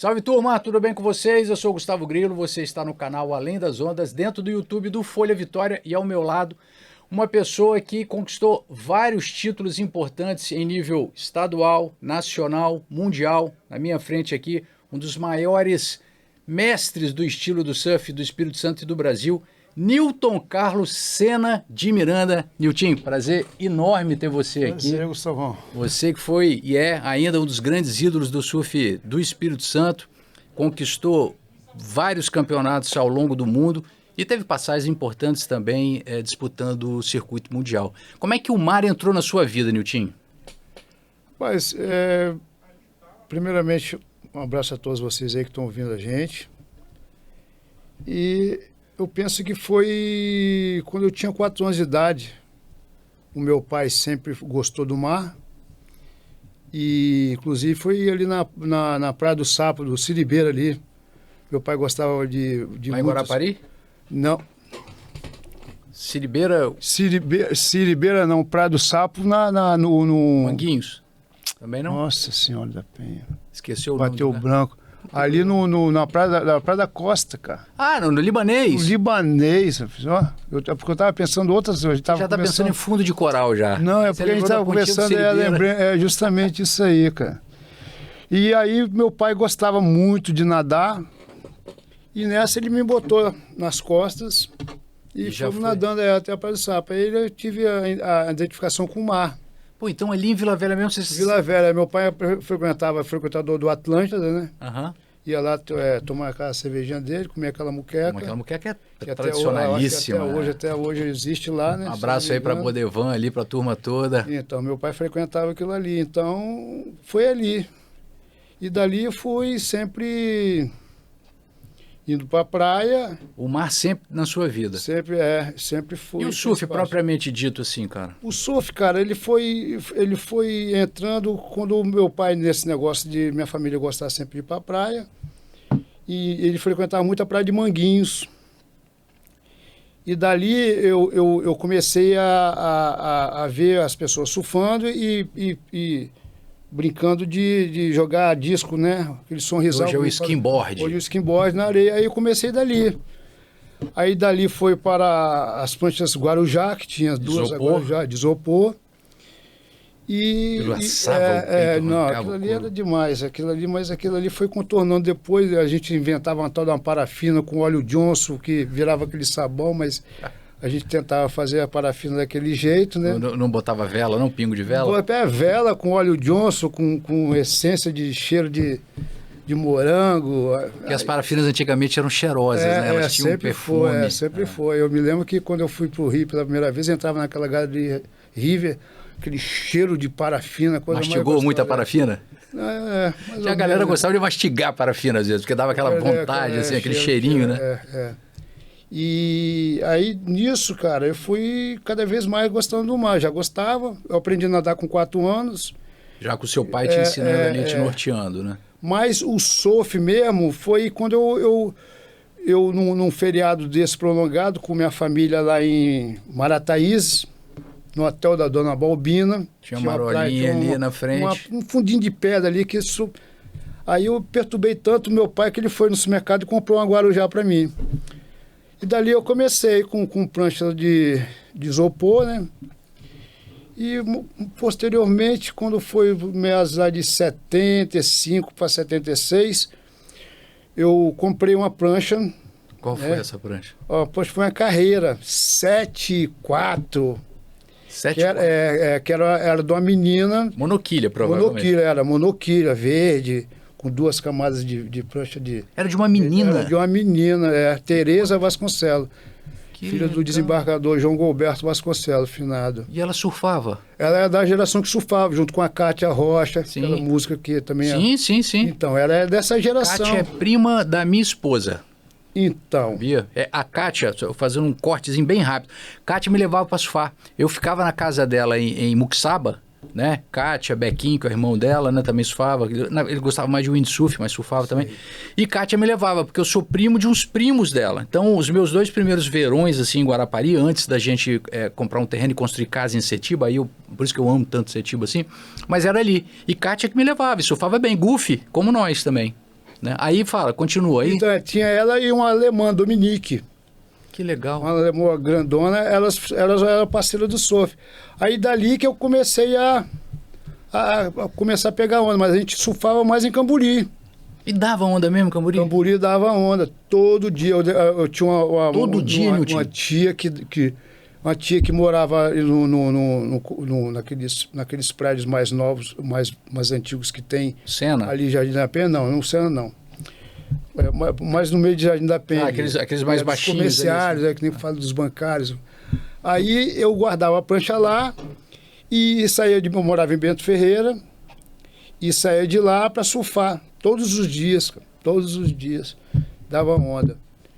Salve turma, tudo bem com vocês? Eu sou o Gustavo Grilo, você está no canal Além das Ondas, dentro do YouTube do Folha Vitória, e ao meu lado uma pessoa que conquistou vários títulos importantes em nível estadual, nacional, mundial. Na minha frente aqui, um dos maiores mestres do estilo do surf do Espírito Santo e do Brasil, Nilton Carlos Sena de Miranda. Nilton, prazer enorme ter você aqui. Prazer, Gustavão. Você que foi e é ainda um dos grandes ídolos do surf do Espírito Santo, conquistou vários campeonatos ao longo do mundo e teve passagens importantes também disputando o circuito mundial. Como é que o mar entrou na sua vida, Nilton? Mas, primeiramente, um abraço a todos vocês aí que estão ouvindo a gente. E eu penso que foi quando eu tinha 4 anos de idade. O meu pai sempre gostou do mar. E, inclusive, foi ali na Praia do Sapo, do Siribeira ali. Meu pai gostava de Lá em Guarapari? Não. Siribeira... Siribeira não, Praia do Sapo no... Manguinhos? Também não? Nossa Senhora da Penha. Esqueceu o nome. Bateu o branco. Ali na praia da Costa, cara. Ah, no Libanês. No Libanês, ó. Porque eu tava pensando outras... Já tá pensando em fundo de coral já. Não, é porque a gente tava conversando, lembrei, justamente isso aí, cara. E aí meu pai gostava muito de nadar, e nessa ele me botou nas costas e fomos nadando até a Praia do Sapo. Aí eu tive a identificação com o mar. Pô, então ali em Vila Velha mesmo você... Vila Velha, meu pai frequentador do Atlântida, né? Aham. Ia lá tomar aquela cervejinha dele, comer aquela muqueca. Aquela muqueca que é tradicionalíssima. Até hoje existe lá, né? Um abraço aí para Bodevan ali, para a turma toda. Então, meu pai frequentava aquilo ali. Então, foi ali. E dali eu fui sempre indo para a praia. O mar sempre na sua vida? Sempre fui. E o surf propriamente dito assim, cara? O surf, cara, ele foi entrando quando o meu pai, nesse negócio de minha família gostar sempre de ir para a praia, e ele frequentava muito a praia de Manguinhos. E dali eu comecei a ver as pessoas surfando e brincando de jogar disco, né? Aquele sonrisal. Hoje é o skimboard. Hoje é o skimboard na areia. Aí eu comecei dali. Aí dali foi para as pranchas Guarujá, que tinha duas Guarujá de isopor. Não, aquilo ali era demais, mas aquilo ali foi contornando depois. A gente inventava uma tal de uma parafina com óleo Johnson, que virava aquele sabão, mas a gente tentava fazer a parafina daquele jeito, né? Não botava vela, não? Pingo de vela? Até vela com óleo Johnson, com essência de cheiro de morango. Porque as parafinas antigamente eram cheirosas, né? Elas tinham um perfume. Sempre foi. Eu me lembro que quando eu fui pro Rio pela primeira vez, eu entrava naquela galeria River, aquele cheiro de parafina. Mastigou muita parafina? Que a galera gostava de mastigar parafina às vezes, porque dava aquela vontade, assim, aquele cheirinho, né? E aí, nisso, cara, eu fui cada vez mais gostando do mar. Já gostava, eu aprendi a nadar com 4 anos. Já com o seu pai te ensinando ali, te norteando, né? Mas o surf mesmo foi quando eu num feriado desse prolongado, com minha família lá em Marataízes, no hotel da Dona Balbina. Tinha uma marolinha ali na frente. Um fundinho de pedra ali, que isso... Aí eu perturbei tanto meu pai que ele foi no supermercado e comprou uma Guarujá para mim. E dali eu comecei com prancha de isopor, né? E posteriormente, quando foi meados de 75 para 76, eu comprei uma prancha. Qual foi essa prancha? A prancha foi uma Carreira 7.4. Que era de uma menina. Monoquilha, provavelmente. Monoquilha, verde, com 2 camadas de prancha de... Era de uma menina? Era de uma menina, Tereza Vasconcelos. Filha do desembargador João Gilberto Vasconcelos, finado. E ela surfava? Ela é da geração que surfava, junto com a Kátia Rocha, sim. Aquela música que também Sim. Então, ela é dessa geração. Kátia é prima da minha esposa. Então. Sabia? A Kátia, fazendo um cortezinho bem rápido, Kátia me levava para surfar. Eu ficava na casa dela em Muxaba, né? Kátia, Bequinho, que é o irmão dela, né? Também surfava. Ele gostava mais de windsurf, mas surfava também. E Kátia me levava, porque eu sou primo de uns primos dela. Então, os meus 2 primeiros verões, assim, em Guarapari, antes da gente comprar um terreno e construir casa em Setiba, por isso que eu amo tanto Setiba, assim, mas era ali. E Kátia que me levava, e surfava bem, goofy, como nós também. Né? Aí fala, continua aí. Então, tinha ela e uma alemã, Dominique. Que legal. Uma alemã grandona, elas eram parceiras do surf. Aí dali que eu comecei a começar a pegar onda, mas a gente surfava mais em Camburi. E dava onda mesmo, Camburi? Camburi dava onda, todo dia. Eu tinha Todo dia, uma tia uma tia que morava naqueles prédios mais novos, mais antigos que tem. Sena? Ali, Jardim da Penha, não, Sena não. Mas no meio de Jardim da Penha. Aqueles mais baixinhos. Comerciários, ali, que nem falo dos bancários. Aí eu guardava a prancha lá e eu morava em Bento Ferreira, e saía de lá para surfar todos os dias, cara, todos os dias. Dava onda.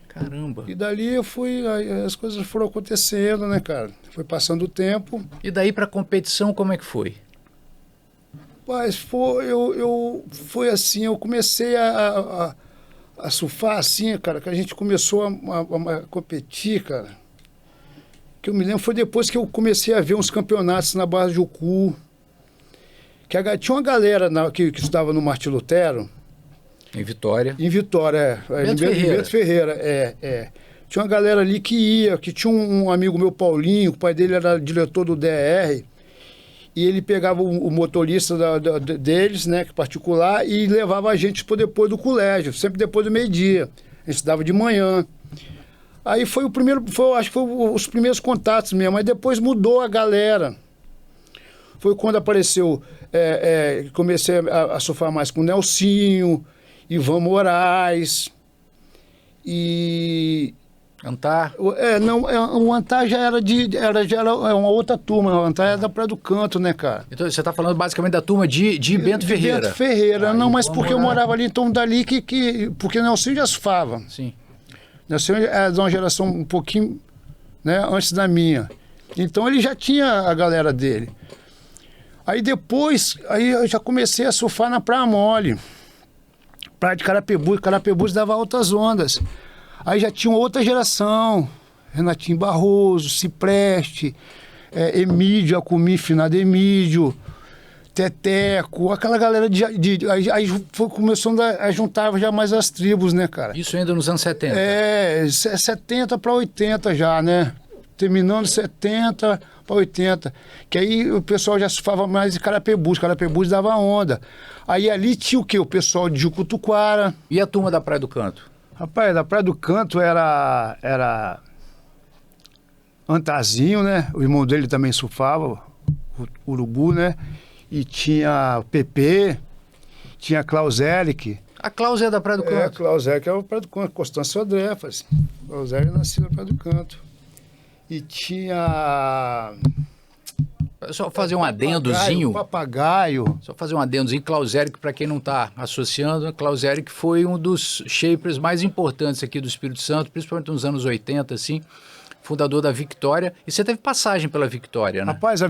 Caramba. E dali as coisas foram acontecendo, né, cara? Foi passando o tempo. E daí para competição, como é que foi? Mas foi assim, eu comecei a surfar assim, cara, que a gente começou a competir, cara. Que eu me lembro foi depois que eu comecei a ver uns campeonatos na Barra de Jucu. Tinha uma galera que estudava no Martim Lutero. Em Vitória. Em Vitória, em Bento Ferreira, Tinha uma galera ali que tinha um amigo meu, Paulinho, o pai dele era diretor do DR, e ele pegava o motorista deles, né, particular, e levava a gente por depois do colégio, sempre depois do meio-dia. A gente estudava de manhã. Aí foi acho que foi os primeiros contatos mesmo, mas depois mudou a galera. Foi quando apareceu, comecei a surfar mais com o Nelsinho, Ivan Moraes e... Antar? O Antar já era uma outra turma. O Antar era da Praia do Canto, né, cara? Então você está falando basicamente da turma de Bento Ferreira. Bento Ferreira, mas porque eu morava ali, então dali porque o Nelsinho já surfava. Sim. Nelsinho é de uma geração um pouquinho, né, antes da minha. Então ele já tinha a galera dele. Aí depois, eu já comecei a surfar na Praia Mole. Praia de Carapebus dava altas ondas. Aí já tinha outra geração, Renatinho Barroso, Cipreste, Emídio, Acumi, finado Emídio, Teteco, aquela galera aí foi começando a juntar já mais as tribos, né, cara? Isso ainda nos anos 70? 70 para 80 já, né? Terminando 70 para 80. Que aí o pessoal já surfava mais em Carapebus dava onda. Aí ali tinha o quê? O pessoal de Jucutuquara. E a turma da Praia do Canto? Rapaz, da Praia do Canto era Antarzinho, né? O irmão dele também surfava, o Urubu, né? E tinha o PP, tinha a Klaus Eric. A Klaus é da Praia do Canto? A Klaus Eric é a Praia do Canto, Constância Odrefas. Klaus Eric nasceu na Praia do Canto. E tinha... Só fazer um adendozinho. Papagaio. Só fazer um adendozinho. Klaus Eric, para quem não está associando, Klaus Eric foi um dos shapers mais importantes aqui do Espírito Santo, principalmente nos anos 80, assim, fundador da Victória. E você teve passagem pela Victória, né? Rapaz,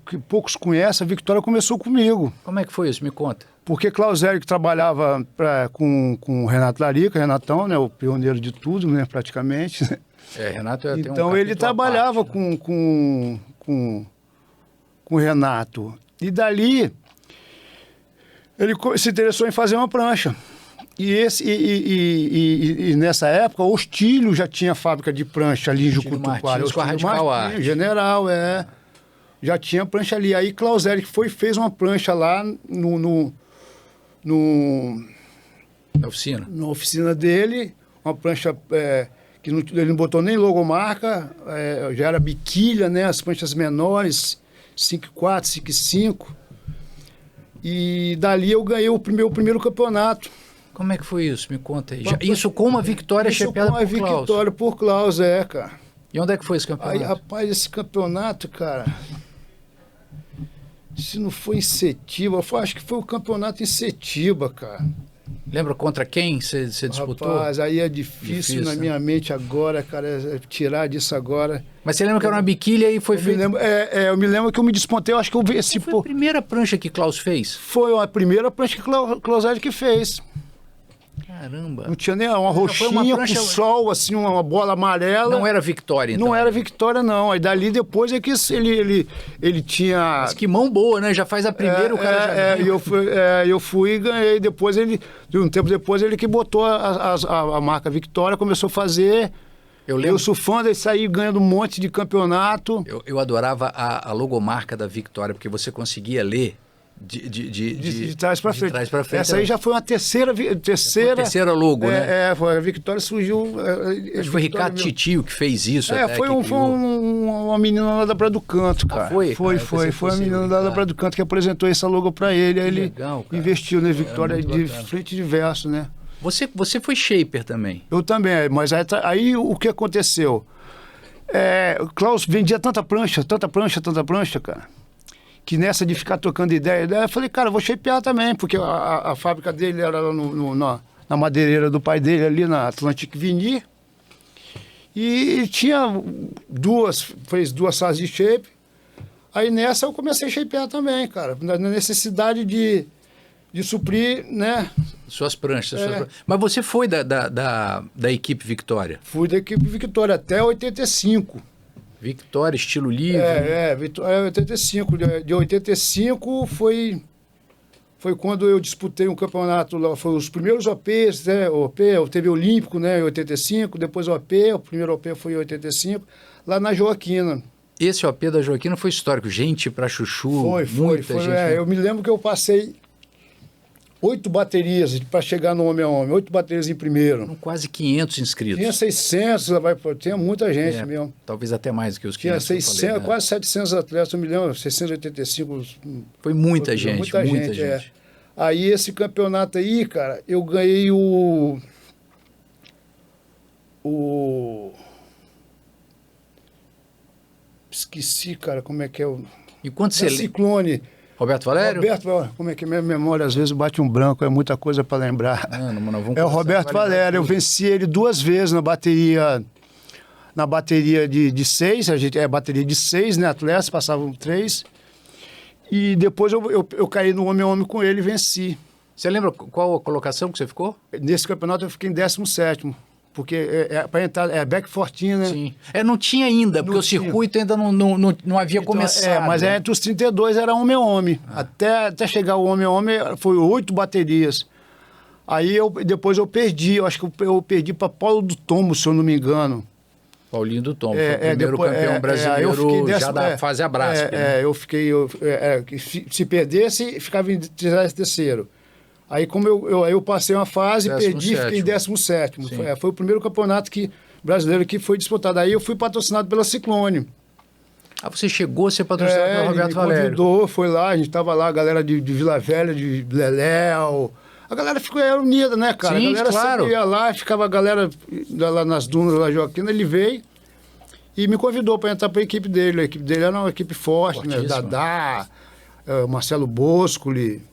que poucos conhecem, a Victória começou comigo. Como é que foi isso? Me conta. Porque Klaus Eric trabalhava com o Renato Larica, Renatão, né, o pioneiro de tudo, né, praticamente. Renato então ele trabalhava com o Renato. E dali ele se interessou em fazer uma prancha. E nessa época o Ostílio já tinha fábrica de prancha ali em Jucutuquara. General, já tinha prancha ali. Aí Klaus Eric fez uma prancha lá na oficina. Na oficina dele, uma prancha que ele não botou nem logomarca, já era biquilha, né? As pranchas menores, 5.4, 5.5. E dali eu ganhei o meu primeiro campeonato. Como é que foi isso? Me conta aí. Isso com uma vitória chefiada por Klaus? Isso com uma vitória por Klaus, cara. E onde é que foi esse campeonato? Aí, rapaz, esse campeonato, cara... Se não foi em Setiba, acho que foi o campeonato em Setiba, cara. Lembra contra quem você disputou? Rapaz, aí é difícil na minha mente agora, cara, tirar disso agora. Mas você lembra que era uma biquília e foi feito? Eu me lembro que eu me despontei, eu acho que eu vi esse... Foi a primeira prancha que Klaus fez? Foi a primeira prancha que Klaus Eric fez. Caramba. Não tinha nem uma roxinha com sol, assim, uma bola amarela. Não era Victoria, então? Não era Victoria, não. Aí dali depois é que ele tinha... Mas que mão boa, né? Já faz a primeira, o cara já ganha. Eu fui e ganhei. Depois de um tempo depois, ele que botou a marca Victoria, começou a fazer. Eu sou fã, daí saí ganhando um monte de campeonato. Eu adorava a logomarca da Victoria, porque você conseguia ler de trás para frente. Essa aí já foi uma terceira logo, né? A Victoria surgiu... Acho que foi Ricardo Titio que fez isso. Foi uma menina lá da Praia do Canto, cara. Foi Uma menina lá da Praia do Canto que apresentou essa logo para ele. Aí ele legal, investiu na Victoria de frente e verso, né? Você foi shaper também? Eu também, mas aí o que aconteceu? O Klaus vendia tanta prancha, cara, que nessa de ficar trocando ideia, eu falei, cara, eu vou shapear também, porque a fábrica dele era lá na madeireira do pai dele, ali na Atlantic Vinir, e tinha fez duas salas de shape. Aí nessa eu comecei a shapear também, cara, na necessidade de suprir, né? Suas pranchas. Mas você foi da equipe Victoria? Fui da equipe Victoria até 85. Victoria, estilo livre? Victoria 85. De 85 foi quando eu disputei um campeonato lá, foi os primeiros OPs, né? Teve o Olímpico, né, em 85, depois o primeiro OP foi em 85, lá na Joaquina. Esse OP da Joaquina foi histórico, gente pra chuchu, muita gente. Eu me lembro que eu passei 8 baterias para chegar no homem a homem, 8 baterias em primeiro. São quase 500 inscritos. Tinha 600, tinha muita gente mesmo. Talvez até mais que os 500. Tinha 600, falei, né? Quase 700 atletas, eu me lembro, 685. Foi muita gente. Aí esse campeonato aí, cara, eu ganhei esqueci, cara, como é que é o... E quanto você Ciclone. Roberto Valério? Como é que minha memória às vezes bate um branco, é muita coisa para lembrar. O Roberto Valério, eu venci ele 2 vezes na bateria de 6, bateria de 6, né, atletas, passavam 3, e depois eu caí no homem a homem com ele e venci. Você lembra qual a colocação que você ficou? Nesse campeonato eu fiquei em 17º. Porque para entrar, back 14, né? Sim. Não tinha ainda, porque o circuito ainda não havia começado. Mas entre os 32 era homem a homem. Até chegar o homem a homem, foi 8 baterias. Aí depois eu perdi, eu acho que eu perdi para Paulo do Tombo, se eu não me engano. Paulinho do Tombo, foi o primeiro campeão brasileiro já da fase Abrasp. Eu fiquei... se perdesse, ficava em 13º. Aí como eu passei uma fase, perdi e fiquei em 17º. Foi o primeiro campeonato brasileiro que foi disputado. Aí eu fui patrocinado pela Ciclone. Você chegou a ser patrocinado pelo Roberto Valério? Convidou, foi lá, a gente estava lá, a galera de Vila Velha, de Leléu. A galera ficou unida, né, cara? Sim, a galera claro. sempre ia lá, ficava a galera lá nas dunas, lá Joaquina, ele veio e me convidou para entrar para a equipe dele. A equipe dele era uma equipe forte, né? Dadá, Marcelo Boscoli.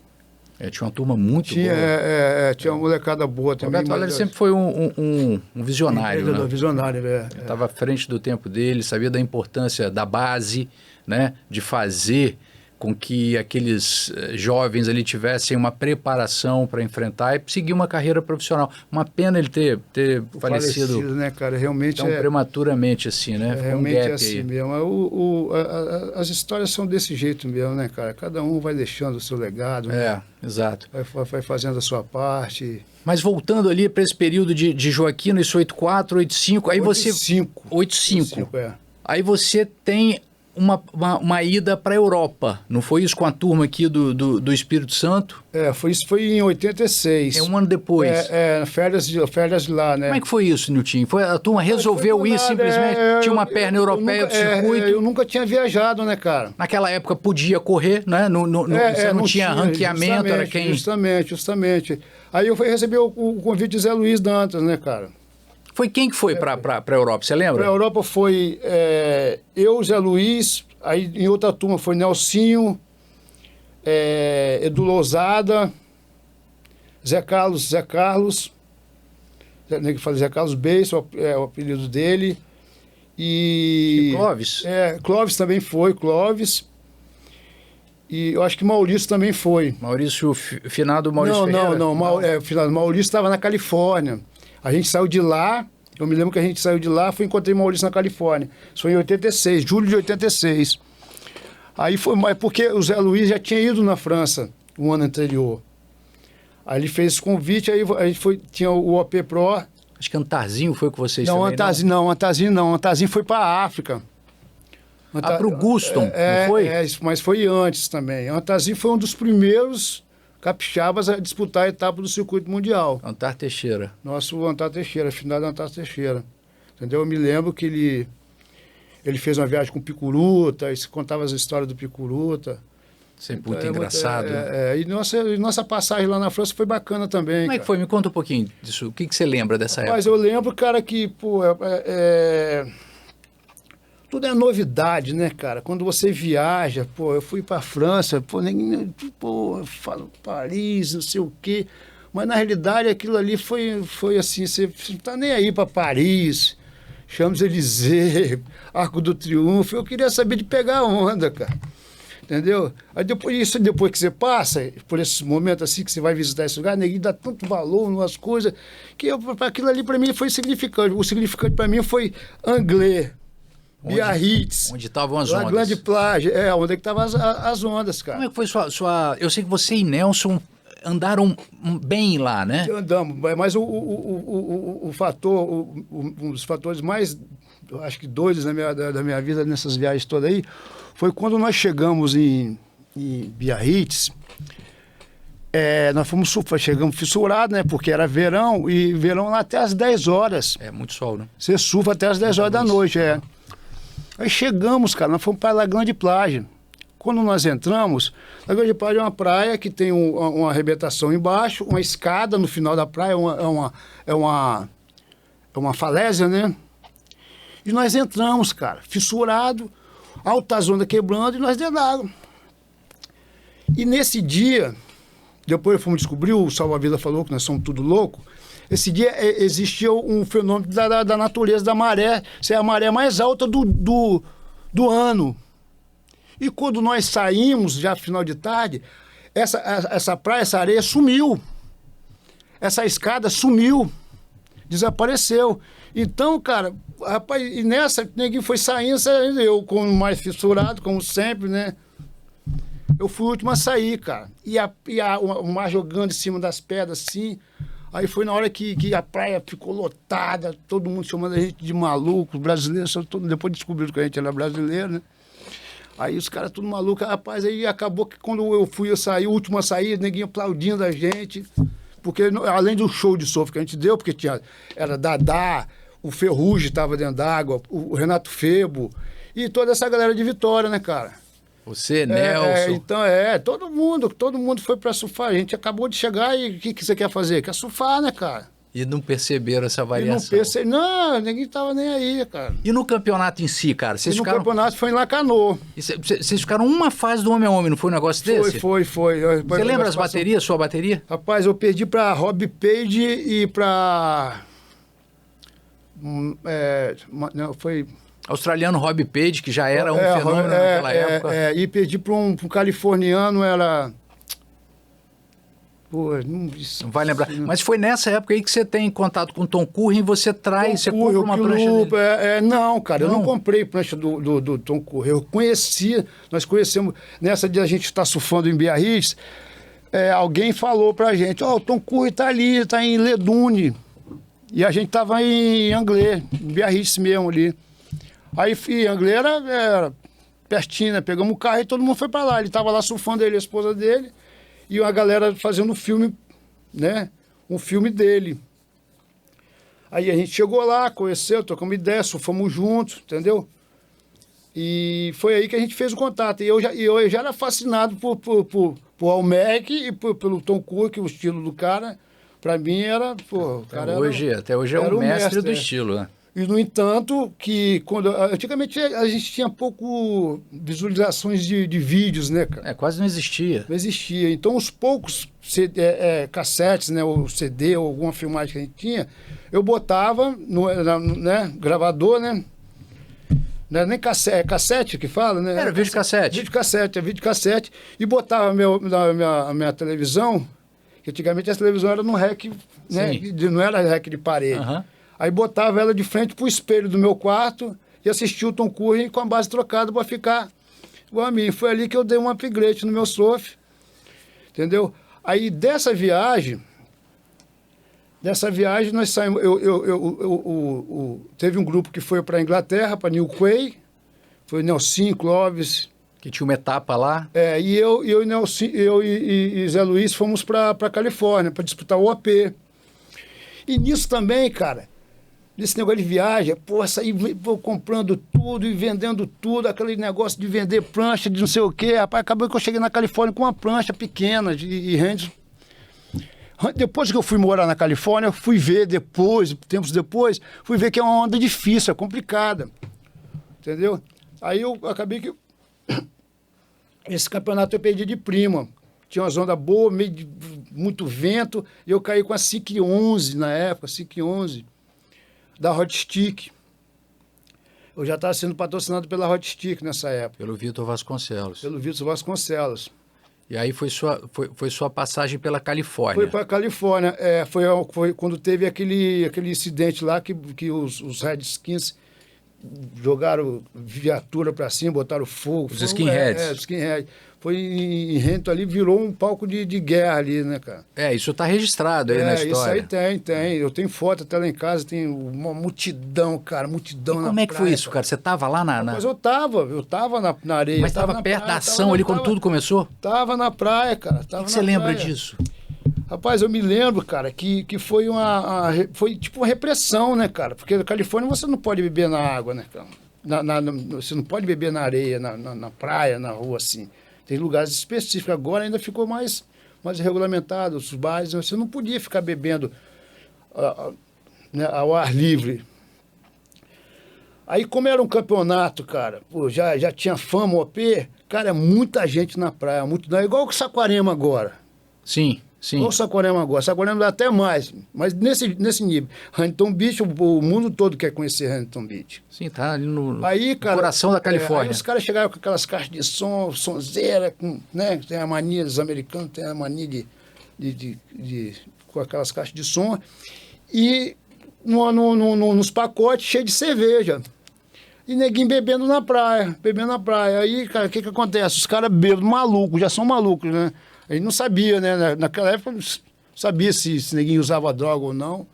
Tinha uma turma muito boa. Tinha uma molecada boa também. O Roberto Valério sempre foi um visionário, né? Visionário, Estava à frente do tempo dele, sabia da importância da base, né? De fazer com que aqueles jovens ali tivessem uma preparação para enfrentar e seguir uma carreira profissional. Uma pena ele ter falecido, né, cara? Realmente tão prematuramente assim, né? Realmente é assim mesmo. As histórias são desse jeito mesmo, né, cara? Cada um vai deixando o seu legado. Né? Exato. Vai fazendo a sua parte. Mas voltando ali para esse período de Joaquina, isso 84, 85, aí 85. Aí você tem uma ida para a Europa, não foi isso com a turma aqui do Espírito Santo? Isso foi em 86. Um ano depois. Férias de lá, né? Como é que foi isso, Nilton? A turma resolveu ir simplesmente? Tinha uma perna europeia do circuito? Eu nunca tinha viajado, né, cara? Naquela época podia correr, né? Você não tinha ranqueamento, era quem... Justamente. Aí eu recebi o convite de Zé Luiz Dantas, né, cara? Foi quem que foi para a Europa, você lembra? Para a Europa foi eu, Zé Luiz, aí em outra turma foi Nelsinho, Edu Lousada, Zé Carlos, que fala Zé Carlos Beiço, é o apelido dele. E Clóvis? Clóvis também foi, Clóvis. E eu acho que Maurício também foi. Maurício, finado Maurício Ferreira? Não. Maurício estava na Califórnia. A gente saiu de lá, eu me lembro que a gente saiu de lá, encontrei Maurício na Califórnia. Isso foi em 86, julho de 86. Aí foi mais porque o Zé Luiz já tinha ido na França o ano anterior. Aí ele fez esse convite, aí a gente foi, tinha o OP Pro. Acho que Antarzinho foi com vocês não, também, Antarzinho não. Antarzinho foi para a África. Para o Guston, não foi? Mas foi antes também. Antarzinho foi um dos primeiros capixabas a disputar a etapa do circuito mundial. Antar Teixeira. Nosso Antar Teixeira, finado Antar Teixeira. Entendeu? Eu me lembro que ele fez uma viagem com o Picuruta, e se contava as histórias do Picuruta. Sempre muito engraçado. E nossa passagem lá na França foi bacana também. Como é que foi? Me conta um pouquinho disso. O que você lembra dessa época? Mas eu lembro, cara, que, tudo é novidade, né, cara? Quando você viaja, eu fui pra França, eu falo Paris, não sei o quê. Mas, na realidade, aquilo ali foi assim, você não tá nem aí pra Paris, Champs-Élysées, Arco do Triunfo. Eu queria saber de pegar onda, cara. Entendeu? Aí depois que você passa por esses momentos assim, que você vai visitar esse lugar, neguinho dá tanto valor nas coisas, que aquilo ali para mim foi significante. O significante para mim foi Anglais, Biarritz. Onde estavam as ondas. La Grande Plage, onde é que estavam as ondas, cara. Como é que foi sua... Eu sei que você e Nelson andaram bem lá, né? Andamos, mas o fator, um dos fatores mais, acho que doidos da minha vida nessas viagens todas aí, foi quando nós chegamos em Biarritz. Nós chegamos fissurados, né? Porque era verão, e verão lá até às 10 horas. É muito sol, né? Você surfa até às 10 horas da noite, Aí chegamos, cara, nós fomos para La Grande Plage. Quando nós entramos, La Grande Plage é uma praia que tem uma arrebentação embaixo, uma escada no final da praia, é uma falésia, né? E nós entramos, cara, fissurado, altas ondas quebrando, e nós dentro d'água. E nesse dia, depois fomos descobrir, o Salva-Vida falou que nós somos tudo louco. Esse dia existia um fenômeno da natureza, da maré, ser a maré mais alta do ano. E quando nós saímos, já final de tarde, essa praia, essa areia sumiu. Essa escada sumiu, desapareceu. Então, cara, rapaz, e nessa, ninguém foi saindo, eu como mais fissurado, como sempre, né? Eu fui o último a sair, cara. E o mar jogando em cima das pedras, assim. Aí foi na hora que a praia ficou lotada, todo mundo chamando a gente de maluco, brasileiro, depois descobriram que a gente era brasileiro, né? Aí os caras tudo maluco, rapaz, aí acabou que quando eu saí, o último a sair, ninguém aplaudindo a gente, porque além do show de surf que a gente deu, porque era Dadá, o Ferrugem estava dentro d'água, o Renato Febo, e toda essa galera de Vitória, né, cara? Você, Nelson. Então, todo mundo foi para surfar. A gente acabou de chegar e o que você quer fazer? Quer surfar, né, cara? E não perceberam essa variação. Não, ninguém tava nem aí, cara. E no campeonato em si, cara? No campeonato foi em Lacanau. Vocês ficaram uma fase do homem a homem, não foi um negócio desse? Foi. Você lembra as baterias, sua bateria? Rapaz, eu perdi para Rob Page e para... não, foi... Australiano Rob Page, que já era um fenômeno naquela época. E perdi para um californiano, era... Pô, não vai lembrar. Mas foi nessa época aí que você tem contato com o Tom Curren e você compra uma prancha dele. Não, cara, eu não comprei prancha do Tom Curren. Nós conhecemos, nessa de a gente estar surfando em Biarritz, alguém falou pra gente, o Tom Curren tá ali, tá em Ledune. E a gente tava em Anglais, em Biarritz mesmo ali. Aí, em Anglais era pertinho, né? Pegamos o carro e todo mundo foi pra lá. Ele tava lá surfando, ele e a esposa dele. E a galera fazendo um filme, né? Um filme dele. Aí a gente chegou lá, conheceu, trocamos ideia, surfamos juntos, entendeu? E foi aí que a gente fez o contato. E eu já era fascinado por Almec e pelo Tom Curren, o estilo do cara, pra mim era... Pô, o cara até hoje é o mestre do estilo, né? E, no entanto, que antigamente a gente tinha pouco visualizações de vídeos, né, cara? Quase não existia. Não existia. Então, os poucos cassetes, né, ou CD, ou alguma filmagem que a gente tinha, eu botava no gravador, né? Não é nem cassete, é cassete que fala, né? Era videocassete. Videocassete. E botava a minha televisão, que antigamente a televisão era num rack, né? Não era rack de parede. Uhum. Aí botava ela de frente pro espelho do meu quarto e assistia o Tom Curry com a base trocada para ficar igual a mim. Foi ali que eu dei um upgrade no meu surf, entendeu? Aí dessa viagem nós saímos. Teve um grupo que foi para a Inglaterra, para New Quay, foi Nelson, Clóvis. Que tinha uma etapa lá. E eu e Zé Luiz fomos para a Califórnia para disputar o OP. E nisso também, cara, nesse negócio de viagem, saí comprando tudo e vendendo tudo, aquele negócio de vender prancha, de não sei o quê. Rapaz, acabou que eu cheguei na Califórnia com uma prancha pequena e rende. Depois que eu fui morar na Califórnia, fui ver tempos depois, fui ver que é uma onda difícil, é complicada. Entendeu? Aí eu acabei que... Esse campeonato eu perdi de prima. Tinha uma onda boa, muito vento, e eu caí com a SIC 11 na época, SIC 11, da Hot Stick. Eu já estava sendo patrocinado pela Hot Stick nessa época. Pelo Vitor Vasconcelos. E aí foi sua passagem pela Califórnia. Foi para a Califórnia. Foi quando teve aquele incidente lá que os Redskins jogaram viatura para cima, botaram fogo. Os skinheads. Skinheads. Foi em Renton ali, virou um palco de guerra ali, né, cara? Isso está registrado aí na história. Isso aí tem. Eu tenho foto até lá em casa, tem uma multidão, cara, multidão na como é que praia, foi isso, cara? Você estava lá na... Mas eu tava na areia. Mas estava perto da ação ali quando tudo começou? Tava na praia, cara. O que você lembra disso? Rapaz, eu me lembro, cara, que foi foi tipo uma repressão, né, cara? Porque na Califórnia você não pode beber na água, né, cara? Você não pode beber na areia, na praia, na rua, assim. Tem lugares específicos. Agora ainda ficou mais regulamentado. Os bares, você não podia ficar bebendo né, ao ar livre. Aí, como era um campeonato, cara, já tinha fama, o OP, cara, muita gente na praia, é igual o Saquarema agora. Sim. Igual o Saquarema agora. Saquarema dá até mais, mas nesse nível. Huntington Beach, o mundo todo quer conhecer Huntington Beach. Sim, tá ali no coração da Califórnia. Aí os caras chegavam com aquelas caixas de som, sonzeira, né? Tem a mania dos americanos, tem a mania com aquelas caixas de som. E nos pacotes cheios de cerveja. E neguinho bebendo na praia. Aí, cara, o que acontece? Os caras bêbados, malucos, já são malucos, né? A gente não sabia, né? Naquela época não sabia se neguinho usava droga ou não.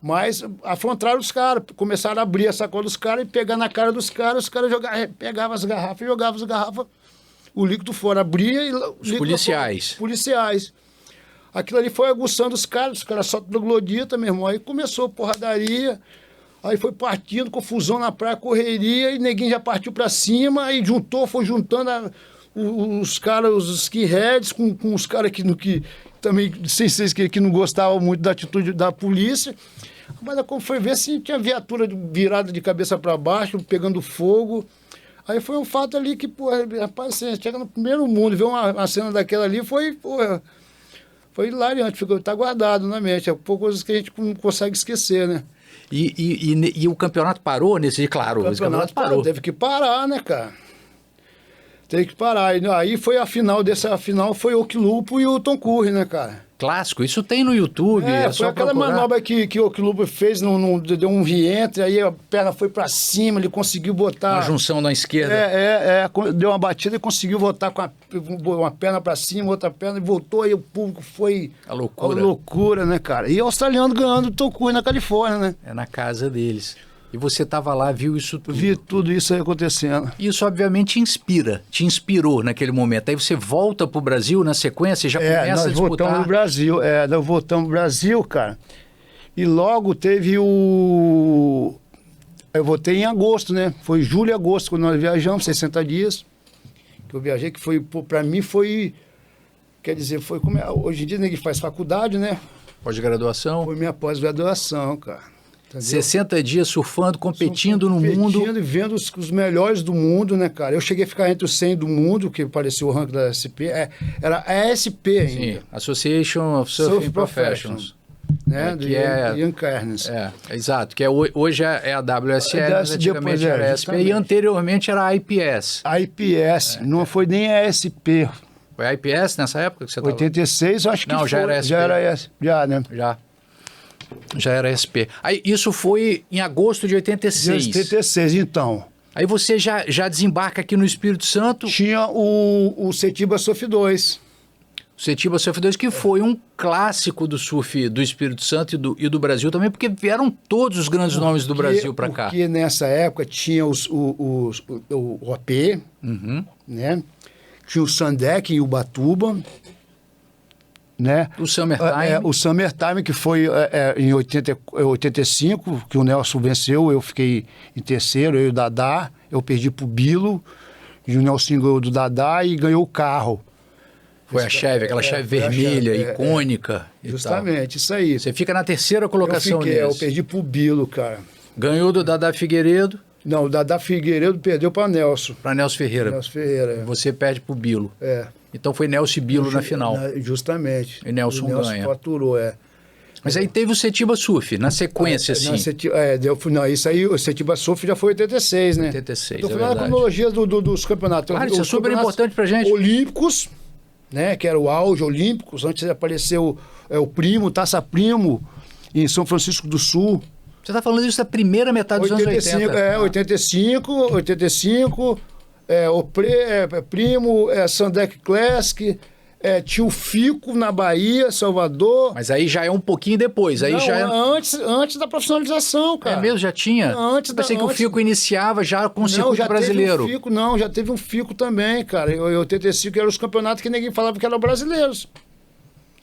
Mas afrontaram os caras, começaram a abrir a sacola dos caras e pegar na cara dos caras, os caras pegavam as garrafas e jogavam as garrafas, o líquido fora, abria e... Os policiais. Policiais. Aquilo ali foi aguçando os caras soltam troglodita, meu irmão. Aí começou porradaria, aí foi partindo, confusão na praia, correria, e neguinho já partiu pra cima, aí foi juntando os caras, os skinheads, com os caras que também, que não gostavam muito da atitude da polícia. Mas como foi ver, assim, tinha viatura virada de cabeça para baixo, pegando fogo. Aí foi um fato ali que, rapaz, você chega no primeiro mundo, ver uma cena daquela ali, foi hilariante, tá guardado na mente. É coisas que a gente não consegue esquecer, né? E o campeonato parou nesse dia, claro. O campeonato parou. Teve que parar, né, cara? Tem que parar. Aí foi a final foi o Okilupo e o Tom Curry, né, cara? Clássico, isso tem no YouTube. Foi aquela manobra que o Okilupo fez, deu um vientre, aí a perna foi pra cima, ele conseguiu botar... Uma junção na esquerda. Deu uma batida e conseguiu botar com uma perna pra cima, outra perna, e voltou, e o público foi... A loucura. A loucura, né, cara? E o australiano ganhando o Tom Curry na Califórnia, né? É na casa deles. E você estava lá, viu isso tudo? Vi tudo isso aí acontecendo. Isso, obviamente, te inspirou naquele momento. Aí você volta para o Brasil na sequência e já começa a disputar... Nós voltamos no Brasil, cara. E logo teve o... Eu voltei em agosto, né? Foi julho e agosto, quando nós viajamos, 60 dias. Que eu viajei, que foi, para mim, foi... Quer dizer, foi como... Hoje em dia ninguém faz faculdade, né? Pós-graduação? Foi minha pós-graduação, cara. Entendeu? 60 dias surfando, competindo no mundo. Competindo e vendo os melhores do mundo, né, cara? Eu cheguei a ficar entre os 100 do mundo, que apareceu o ranking da SP. Era a ASP ainda. Sim, Association of Surfing Professionals. né? Do Ian Kearns. Exato, que hoje é a WSL, mas antigamente era a SP e anteriormente era a IPS. A IPS, não foi nem a SP. Foi a IPS nessa época que você estava? 86, eu acho que não, já era SP. Já, né? Já era SP. Aí, isso foi em agosto de 86. De 86, então. Aí você já desembarca aqui no Espírito Santo. Tinha o Setiba Surf 2. O Setiba Surf 2, que foi um clássico do surf do Espírito Santo e do Brasil também, porque vieram todos os grandes nomes do Brasil para cá. Porque nessa época tinha o OP, né? Tinha o Sandec em Ubatuba, né? O Summertime. O Summertime, que foi em 85, que o Nelson venceu, eu fiquei em terceiro, eu e o Dadá, eu perdi pro Bilo, e o Nelson ganhou do Dadá e ganhou o carro. Foi a chave, aquela chave vermelha, icônica. Justamente, isso aí. Você fica na terceira colocação eu perdi pro Bilo, cara. Ganhou do Dadá Figueiredo. Não, o Dadá Figueiredo perdeu para Nelson. Para Nelson Ferreira. Nelson Ferreira, Você perde pro Bilo. Então foi Nelson e Bilo na final. Justamente. E Nelson ganha. Faturou, Mas aí teve o Setiba Surf, na sequência, assim. Isso aí, o Setiba Surf já foi 86, né? 86, Estou falando da cronologia dos campeonatos. Claro, isso é super importante pra gente. Olímpicos, né? Que era o auge olímpicos, antes apareceu o Primo, Taça Primo, em São Francisco do Sul. Você está falando isso da primeira metade dos anos 80. 85, Primo, Sandec Classic, tinha o Fico na Bahia, Salvador. Mas aí já é um pouquinho depois. Aí antes da profissionalização, cara. É mesmo? Já tinha? Pensei que o Fico iniciava já com o circuito brasileiro. Já teve um Fico também, cara. Em 85 eram os campeonatos que ninguém falava que eram brasileiros.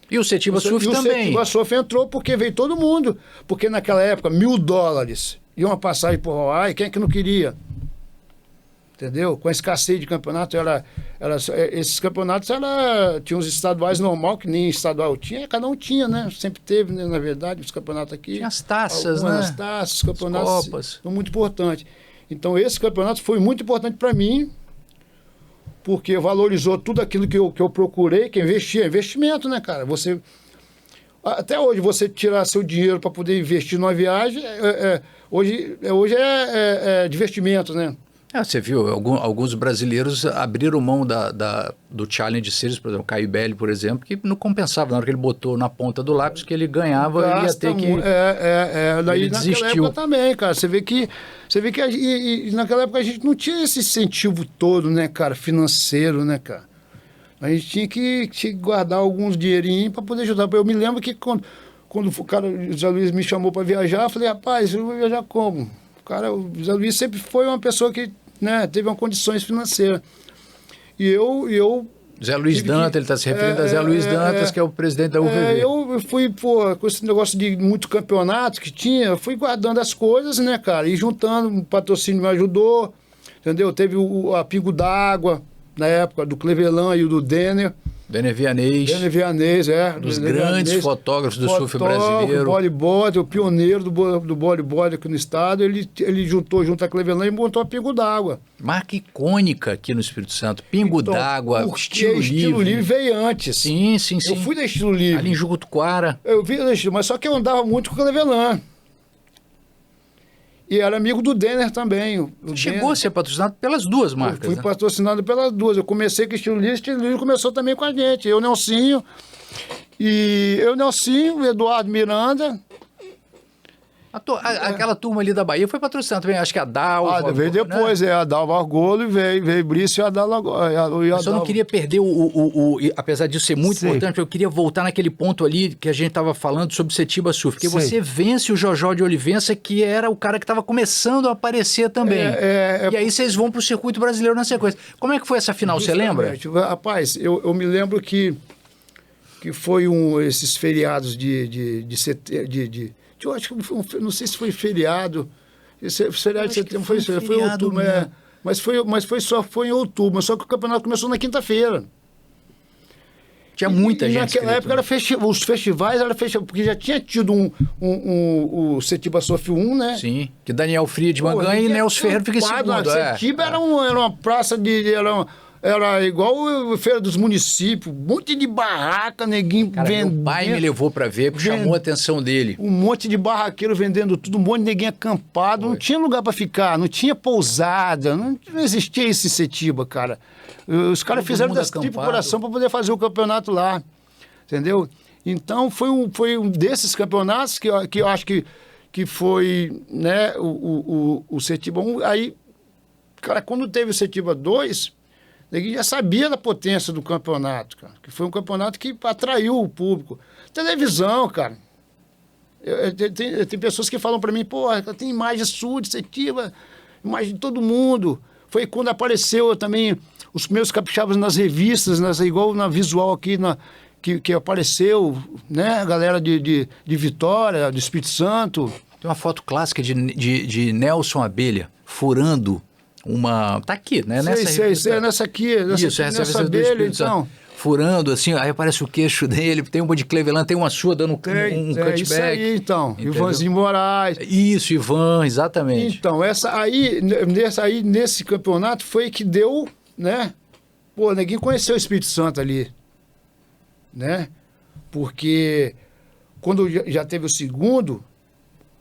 E o Setiba Surf também. O Setiba Surf entrou porque veio todo mundo. Porque naquela época, $1.000 e uma passagem por Hawaii, quem é que não queria? Entendeu? Com a escassez de campeonato, esses campeonatos tinham os estaduais normal, que nem estadual tinha, cada um tinha, né? Sempre teve, né, na verdade, os campeonatos aqui. Tinha as taças, né? As taças, os campeonatos. As copas. São muito importantes. Então, esse campeonato foi muito importante para mim, porque valorizou tudo aquilo que eu procurei, que é investimento, né, cara? Até hoje, você tirar seu dinheiro para poder investir numa viagem, hoje é divertimento, né? Você viu, alguns brasileiros abriram mão do Challenge Series, por exemplo, o Caio Belli, por exemplo, que não compensava. Na hora que ele botou na ponta do lápis que ele ganhava, ele ia ter que... Daí naquela época também, cara. Você vê que naquela época a gente não tinha esse incentivo todo, né, cara, financeiro, né, cara. A gente tinha que guardar alguns dinheirinhos para poder ajudar. Eu me lembro que quando o Zé Luiz me chamou para viajar, eu falei, rapaz, eu vou viajar como? O Zé Luiz sempre foi uma pessoa que, né, teve uma condições financeiras. E eu Zé Luiz Dantas, ele está se referindo a Zé Luiz Dantas, que é o presidente da UVV. Eu fui, com esse negócio de muito campeonato que tinha, eu fui guardando as coisas, né, cara, e juntando, o patrocínio me ajudou, entendeu? Teve a Pingo d'Água, na época, do Cleveland e o do Denner. Denner Vianês, dos grandes fotógrafos do surf brasileiro. Bodyboard, o pioneiro do bodyboard aqui no estado, ele juntou junto a Cleveland e montou a Pingo d'Água. Marca icônica aqui no Espírito Santo. Pingo d'Água, estilo livre veio antes. Sim. Eu fui da Estilo Livre. Ali em Jucutuquara. Eu vi da Estilo, mas só que eu andava muito com o Cleveland. E era amigo do Denner também. Chegou a ser patrocinado pelas duas marcas. Eu fui patrocinado pelas duas. Eu comecei com o Estilo Livre começou também com a gente. Eu, Nelsinho, o Eduardo Miranda. Aquela turma ali da Bahia foi patrocinada também, acho que a Dalva. Veio depois, né? A Dalva Argolo e veio Brício e a Dalva. Eu só não queria perder apesar disso ser muito importante, eu queria voltar naquele ponto ali que a gente estava falando sobre Setiba Surf, porque você vence o Jojó de Olivença, que era o cara que estava começando a aparecer também. E aí vocês vão para o circuito brasileiro na sequência. Como é que foi essa final, você lembra? Rapaz, eu me lembro que foi esses feriados de eu acho que não sei se foi feriado. Esse feriado de setembro foi em outubro, mas foi em outubro, só que o campeonato começou na quinta-feira. Tinha muita gente. Naquela época os festivais eram porque já tinha tido o Setiba Surf 1, né? Sim, que Daniel Friedman ganha e Nelson Ferreira fica em segundo. Setiba era uma praça Era igual a Feira dos Municípios, um monte de barraca, neguinho Cara, vendendo. meu pai me levou para ver, chamou a atenção dele. Um monte de barraqueiro vendendo tudo, um monte de neguinho acampado, não tinha lugar para ficar, não tinha pousada, não existia isso em Setiba, cara. Os caras fizeram das tripas coração para poder fazer o campeonato lá, entendeu? Então foi um desses campeonatos que eu acho que foi, né, o Setiba 1. Aí, cara, quando teve o Setiba 2, ele já sabia da potência do campeonato, cara. Que foi um campeonato que atraiu o público. Televisão, cara. Tem pessoas que falam para mim, pô, tem imagem sua de Setiba, imagem de todo mundo. Foi quando apareceu também os primeiros capixabas nas revistas, igual na Visual aqui, que apareceu, né, a galera de Vitória, do Espírito Santo. Tem uma foto clássica de Nelson Abelha furando uma... Tá aqui, né? Nessa aqui. Nessa abelha, então. Furando, assim, aí aparece o queixo dele, tem uma de Cleveland, tem uma sua dando um cutback. Isso aí, então. Entendeu? Ivanzinho Moraes. Isso, Ivan, exatamente. Então, nesse campeonato foi que deu, né? Pô, ninguém conheceu o Espírito Santo ali, né? Porque quando já teve o segundo,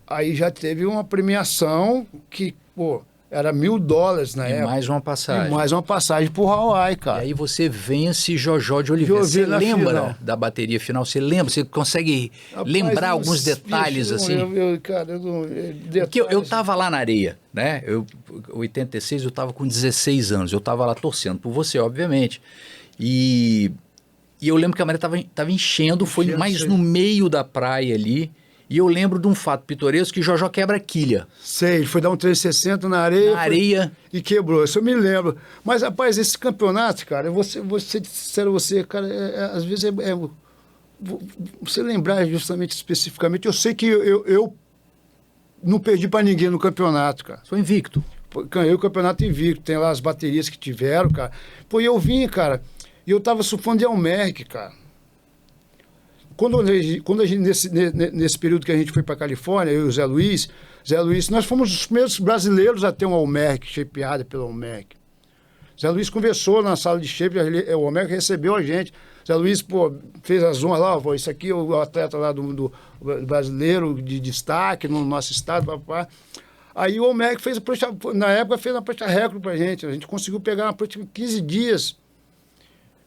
aí já teve uma premiação que, pô, era $1.000 na época. E mais uma passagem. E mais uma passagem pro Hawaii, cara. E aí você vence Jojó de Oliveira. Você lembra final da bateria final? Você lembra? Você consegue lembrar alguns detalhes, assim? Porque eu tava lá na areia, né? Em 86 eu tava com 16 anos. Eu tava lá torcendo por você, obviamente. E eu lembro que a maré tava enchendo, foi mais no meio da praia ali. E eu lembro de um fato pitoresco que Jojó quebra a quilha. Sei, ele foi dar um 360 na areia. Na areia. E quebrou, isso eu me lembro. Mas, rapaz, esse campeonato, cara, você sincero, cara, às vezes você lembrar justamente, especificamente, eu sei que eu não perdi pra ninguém no campeonato, cara. Foi invicto. Ganhei o campeonato invicto, tem lá as baterias que tiveram, cara. Pô, eu vim, cara, e eu tava surfando de Almerc, cara. Quando a gente, nesse período que a gente foi para Califórnia, eu e o Zé Luiz, nós fomos os primeiros brasileiros a ter um Almerc, shapeada pelo Almerc. Zé Luiz conversou na sala de shape, o Almerc recebeu a gente. Zé Luiz, pô, fez as honras lá, pô, isso aqui é o atleta lá do brasileiro de destaque no nosso estado, papá. Aí o Almerc fez a prancha, na época fez uma prancha recorde pra gente. A gente conseguiu pegar uma prancha em 15 dias.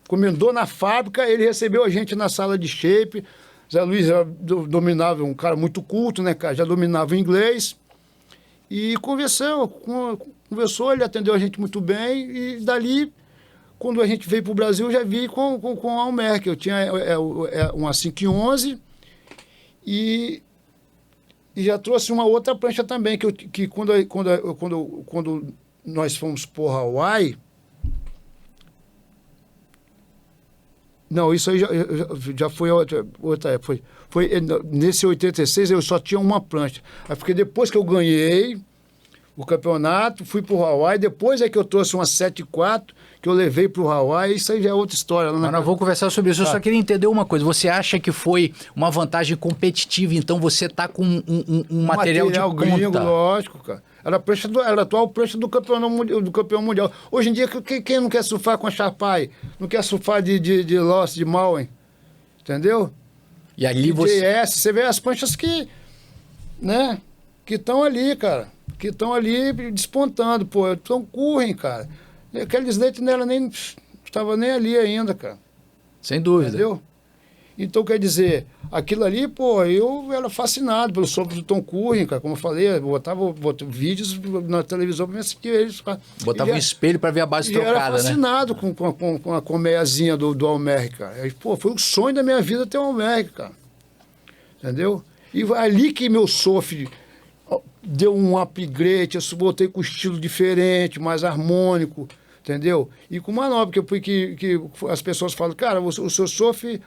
Comendou na fábrica, ele recebeu a gente na sala de shape. Zé Luiz já dominava, um cara muito culto, né, cara? Já dominava o inglês. E conversou, ele atendeu a gente muito bem. E dali, quando a gente veio para o Brasil, eu já vi com a Almerc. Eu tinha uma 511 e já trouxe uma outra prancha também, que quando nós fomos por Hawaii. Não, isso aí já foi outra época. Foi nesse 86 eu só tinha uma prancha. Porque depois que eu ganhei o campeonato, fui para o Hawaii, depois é que eu trouxe uma 7.4 que eu levei para o Hawaii, isso aí já é outra história. Mas nós vamos conversar sobre isso. Eu só queria entender uma coisa. Você acha que foi uma vantagem competitiva, então você tá com um material de ponta? Gringo, lógico, cara. Era a atual prancha do campeão mundial. Hoje em dia, quem não quer surfar com a Sharpai? Não quer surfar de Lost, de Mauen? Entendeu? E ali você vê as pranchas que estão ali, cara. Que estão ali despontando, pô. Então correm, cara. Aquele Slate não estava nem ali ainda, cara. Sem dúvida. Entendeu? Então, quer dizer, aquilo ali, pô, eu era fascinado pelo surf do Tom Curren, cara, como eu falei, eu botava vídeos na televisão para me assistir eles. Botava um espelho para ver a base trocada, né? Eu era fascinado com a colmeiazinha do Almerc, cara. Aí, pô, foi o sonho da minha vida ter um Almerc, cara. Entendeu? E ali que meu surf deu um upgrade, eu voltei com um estilo diferente, mais harmônico, entendeu? E com manobra, que as pessoas falam, cara, o seu surf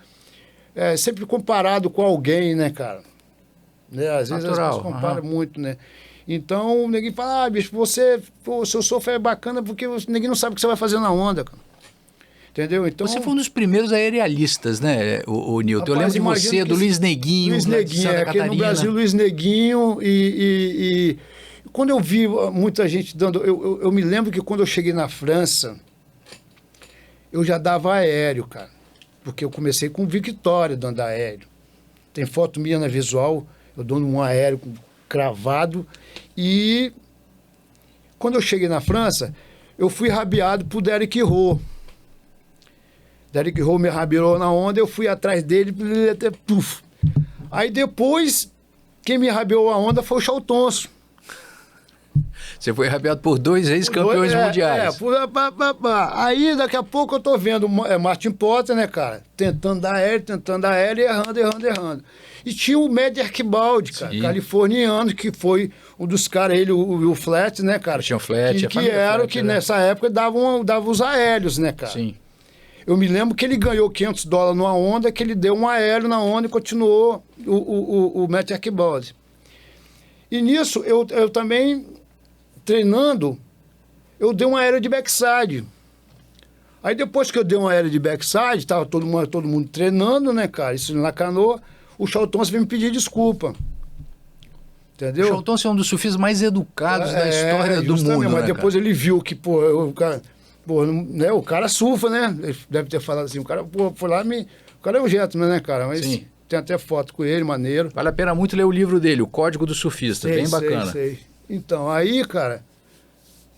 é sempre comparado com alguém, né, cara? Né? Às vezes as pessoas comparam muito, né? Então, ninguém fala, bicho, o seu surf é bacana porque ninguém não sabe o que você vai fazer na onda, cara. Entendeu? Então, você foi um dos primeiros aerialistas, né, o Nilton? Eu lembro de você, do Luiz Neguinho, Luiz Neguinho, aqui no Brasil, Luiz Neguinho e quando eu vi muita gente dando... Eu me lembro que quando eu cheguei na França, eu já dava aéreo, cara. Porque eu comecei com Victória dando aéreo. Tem foto minha na visual, eu dando um aéreo cravado. E quando eu cheguei na França, eu fui rabiado por Derek Rowe. Derek Rowe me rabiou na onda, eu fui atrás dele, até puf. Aí depois, quem me rabiou a onda foi o Chaltonso. Você foi rabiado por 2 ex-campeões mundiais. Aí daqui a pouco eu tô vendo Martin Potter, né, cara? Tentando dar aéreo e errando. E tinha o Medi Arquibaldi, cara, californiano, que foi um dos caras, ele, o Flat, né, cara? Tinha o Flat, que era o que nessa época dava os aéreos, né, cara? Sim. Eu me lembro que ele ganhou $500 numa onda, que ele deu um aéreo na onda e continuou o Medi Arquibaldi. E nisso, eu também, treinando, eu dei um aéreo de backside. Aí depois que eu dei um aéreo de backside, tava todo mundo treinando, né, cara? Isso na canoa, o Chaltonso veio me pedir desculpa. Entendeu? O Chaltonso é um dos surfistas mais educados da história do mundo, mas né, depois cara? ele viu que, o cara surfa, né? Ele deve ter falado assim, o cara, foi lá, o cara é um gentleman, né, cara? Mas Sim. tem até foto com ele, maneiro. Vale a pena muito ler o livro dele, O Código do Surfista, bem bacana. Sei. Então, aí, cara,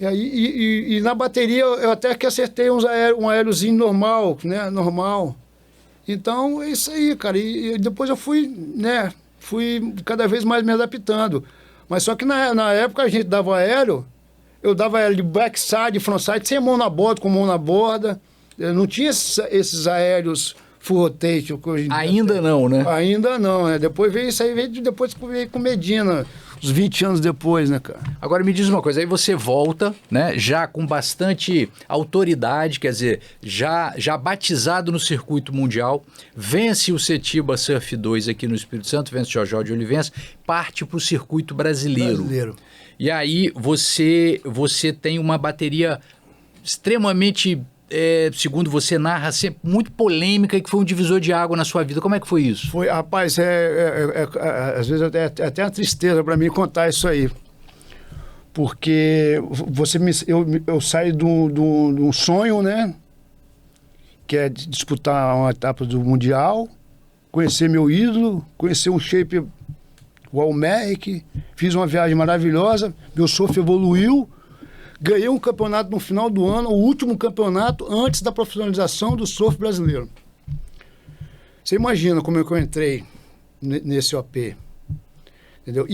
e na bateria eu até que acertei um aériozinho normal, né? Normal. Então, é isso aí, cara. E depois eu fui cada vez mais me adaptando. Mas só que na época a gente dava aéreo, eu dava aéreo de backside, frontside, sem mão na borda, com mão na borda. Eu não tinha esses aéreos full rotation. Ainda não, né? Ainda não, né? Depois veio isso aí, depois veio com Medina, uns 20 anos depois, né, cara? Agora me diz uma coisa, aí você volta, né, já com bastante autoridade, quer dizer, já batizado no circuito mundial, vence o Setiba Surf 2 aqui no Espírito Santo, vence o Jorge de Olivença, parte para o circuito brasileiro. E aí você tem uma bateria extremamente, segundo você narra, sempre muito polêmica e que foi um divisor de água na sua vida. Como é que foi isso? Foi, rapaz, às vezes até uma tristeza para mim contar isso aí. Porque eu saio de um sonho, né? Que é disputar uma etapa do Mundial, conhecer meu ídolo, conhecer um shape, o Almeric, fiz uma viagem maravilhosa, meu surf evoluiu, ganhei um campeonato no final do ano, o último campeonato antes da profissionalização do surf brasileiro. Você imagina como é que eu entrei nesse OP, entendeu?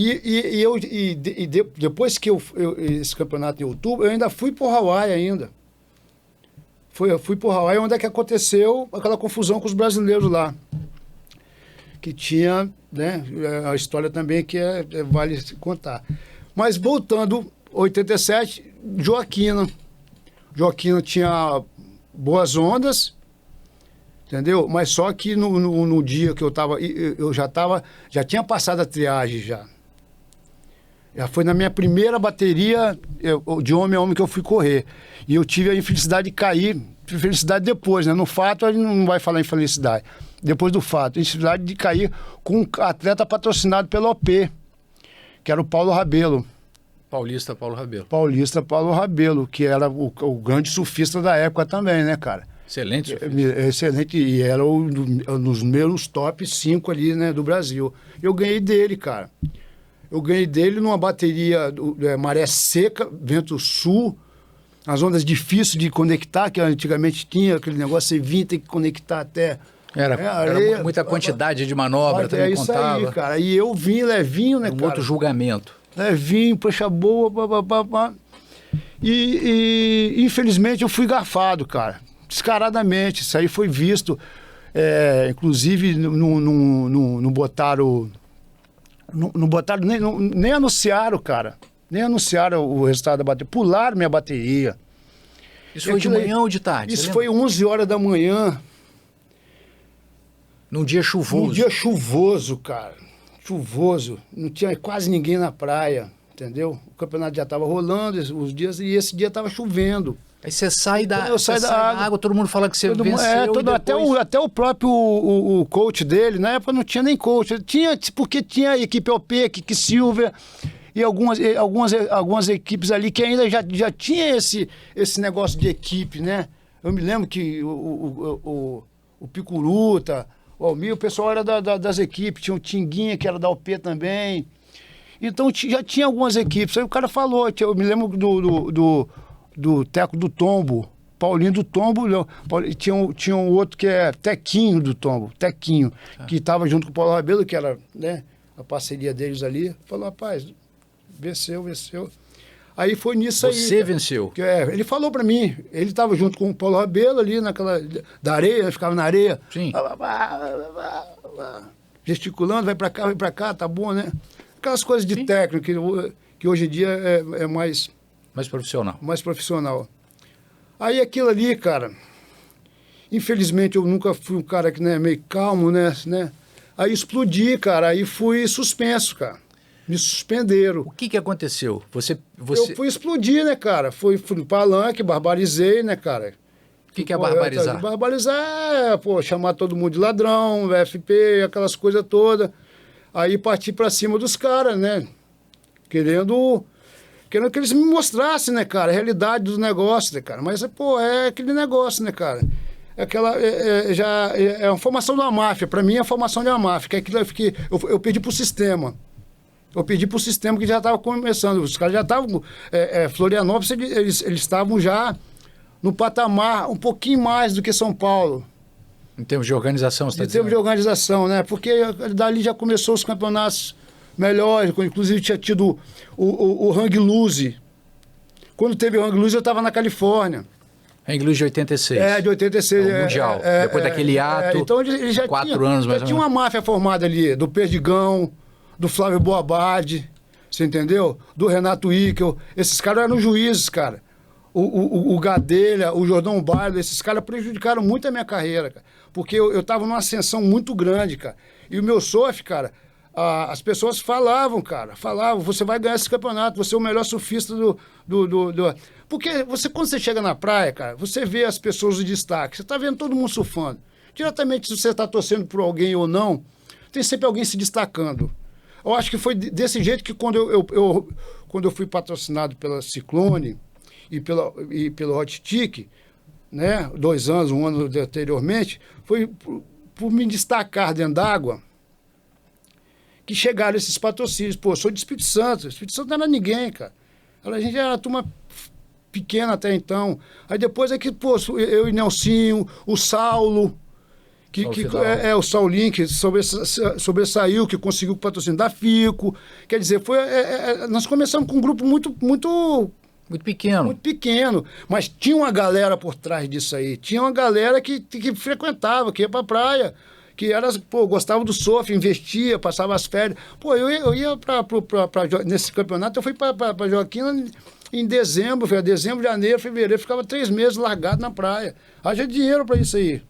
Depois que esse campeonato em outubro, eu ainda fui para o Hawaii ainda. Eu fui para o Hawaii, onde é que aconteceu aquela confusão com os brasileiros lá. Que tinha, né, a história também que vale contar. Mas voltando, 87, Joaquina tinha boas ondas, entendeu? Mas só que no dia que eu já tinha passado a triagem já. Já foi na minha primeira bateria de homem a homem que eu fui correr. E eu tive a infelicidade de cair, felicidade depois, né? No fato a gente não vai falar em felicidade. Depois do fato, a infelicidade de cair com um atleta patrocinado pelo OP, que era o Paulo Rabelo. Paulista Paulo Rabelo. Paulista Paulo Rabelo, que era o grande surfista da época também, né, cara? Excelente surfista. Excelente, e era nos meus top 5 ali, né, do Brasil. Eu ganhei dele, cara. Eu ganhei dele numa bateria maré seca, vento sul, as ondas difíceis de conectar, que antigamente tinha aquele negócio, você vinha, tem que conectar até... Era muita quantidade de manobra, também isso contava. Aí, cara. E eu vim levinho, né, cara? Outro julgamento. Levinho, prancha boa, E infelizmente eu fui garfado, cara. Descaradamente. Isso aí foi visto. Inclusive, não botaram... Não botaram, nem anunciaram, cara. Nem anunciaram o resultado da bateria. Pularam minha bateria. Isso foi de manhã ou de tarde? Isso foi 11 horas da manhã. Num dia chuvoso. Num dia chuvoso, cara. Chuvoso. Não tinha quase ninguém na praia, entendeu? O campeonato já estava rolando os dias e esse dia estava chovendo. Aí você sai da água, todo mundo fala que você venceu depois... até o próprio o coach dele, na época não tinha nem coach. Porque tinha a equipe OP, Kiki Silver e algumas equipes ali que ainda já tinha esse negócio de equipe, né? Eu me lembro que o Picuruta, o Almir, o pessoal era das equipes, tinha o Tinguinha, que era da UP também. Então já tinha algumas equipes. Aí o cara falou, eu me lembro do Teco do Tombo, Paulinho do Tombo, tinha um outro que é Tequinho do Tombo, Tequinho, que estava junto com o Paulo Rabelo, que era, né, a parceria deles ali. Falou, rapaz, venceu. Aí foi nisso aí. Você venceu? Ele falou pra mim, ele estava junto com o Paulo Rabelo ali da areia, ficava na areia. Sim. Gesticulando, vai pra cá, tá bom, né? Aquelas coisas de técnico que hoje em dia é mais profissional. Mais profissional. Aí aquilo ali, cara, infelizmente eu nunca fui um cara que, né, meio calmo, né? Aí explodi, cara, aí fui suspenso, cara. Me suspenderam. O que aconteceu? Você... Eu fui explodir, né, cara? Fui no palanque, barbarizei, né, cara? O que é barbarizar? Barbarizar é, chamar todo mundo de ladrão, FP, aquelas coisas todas. Aí parti pra cima dos caras, né? Querendo que eles me mostrassem, né, cara, a realidade dos negócios, né, cara? Mas, é aquele negócio, né, cara? É uma formação de uma máfia. Pra mim, é a formação de uma máfia. Que é aquilo que eu pedi pro sistema. Eu pedi pro sistema que já estava começando. Os caras já estavam... Florianópolis, eles estavam já no patamar um pouquinho mais do que São Paulo. Em termos de organização, você está dizendo? Em termos de organização, né? Porque dali já começou os campeonatos melhores. Inclusive tinha tido o Hang Loose. Quando teve o Hang Loose, eu estava na Califórnia. Hang Loose de 86. De 86. O Mundial. Depois daquele ato, então ele já 4 anos mais ou menos. Tinha uma máfia formada ali, do Perdigão, do Flávio Boabadi, você entendeu? Do Renato Ickel. Esses caras eram juízes, cara. O Gadelha, o Jordão Bailo, esses caras prejudicaram muito a minha carreira, cara. Porque eu estava numa ascensão muito grande, cara. E o meu surf, cara, as pessoas falavam, você vai ganhar esse campeonato, você é o melhor surfista Porque quando você chega na praia, cara, você vê as pessoas de destaque, você está vendo todo mundo surfando. Diretamente, se você está torcendo por alguém ou não, tem sempre alguém se destacando. Eu acho que foi desse jeito que quando eu fui patrocinado pela Ciclone e pelo Hot Stick, né, 2 anos, 1 ano anteriormente, foi por me destacar dentro d'água que chegaram esses patrocínios. Pô, sou de Espírito Santo. Espírito Santo não era ninguém, cara. A gente era uma turma pequena até então. Aí depois é que, eu e Nelsinho, o Saulo, o Saulinho, que sobressaiu, que conseguiu o patrocínio da FICO. Quer dizer, nós começamos com um grupo muito pequeno. Muito pequeno. Mas tinha uma galera por trás disso aí. Tinha uma galera que frequentava, que ia pra praia, que gostava do surf, investia, passava as férias. Eu ia nesse campeonato, eu fui pra Joaquina em dezembro, janeiro, fevereiro, ficava 3 meses largado na praia. Haja dinheiro pra isso aí.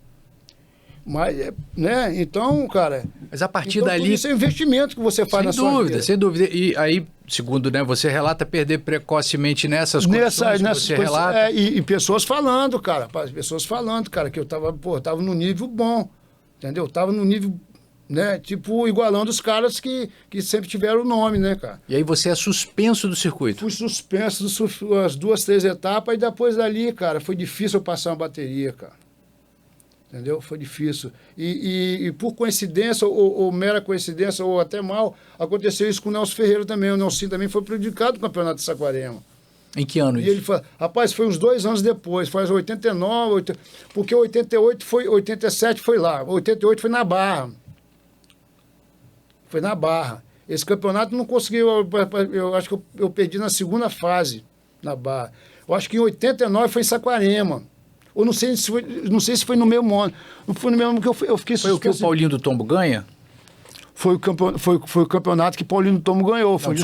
Mas, né? Então, cara... Mas a partir dali... Isso é investimento que você faz na sua vida. Sem dúvida. E aí, segundo, né, você relata perder precocemente nessas condições que você relata. E pessoas falando, cara. Que eu tava num nível bom, entendeu? Eu tava num nível, né, tipo, igualando os caras que sempre tiveram o nome, né, cara? E aí você é suspenso do circuito? Fui suspenso as 2, 3 etapas e depois dali, cara, foi difícil eu passar uma bateria, cara. Entendeu? Foi difícil. E por coincidência, ou mera coincidência, ou até mal, aconteceu isso com o Nelson Ferreira também. O Nelson também foi prejudicado no Campeonato de Saquarema. Em que ano isso? E ele falou, rapaz, foi uns 2 anos depois, faz 89, porque 88 foi, 87 foi lá, 88 foi na Barra. Foi na Barra. Esse campeonato não conseguiu, eu acho que eu perdi na segunda fase, na Barra. Eu acho que em 89 foi em Saquarema. Ou não sei se foi no mesmo ano. Não foi no mesmo ano que eu fiquei suspenso. Foi o que o Paulinho do Tombo ganha? Foi o campeonato que Paulinho do Tombo ganhou. Foi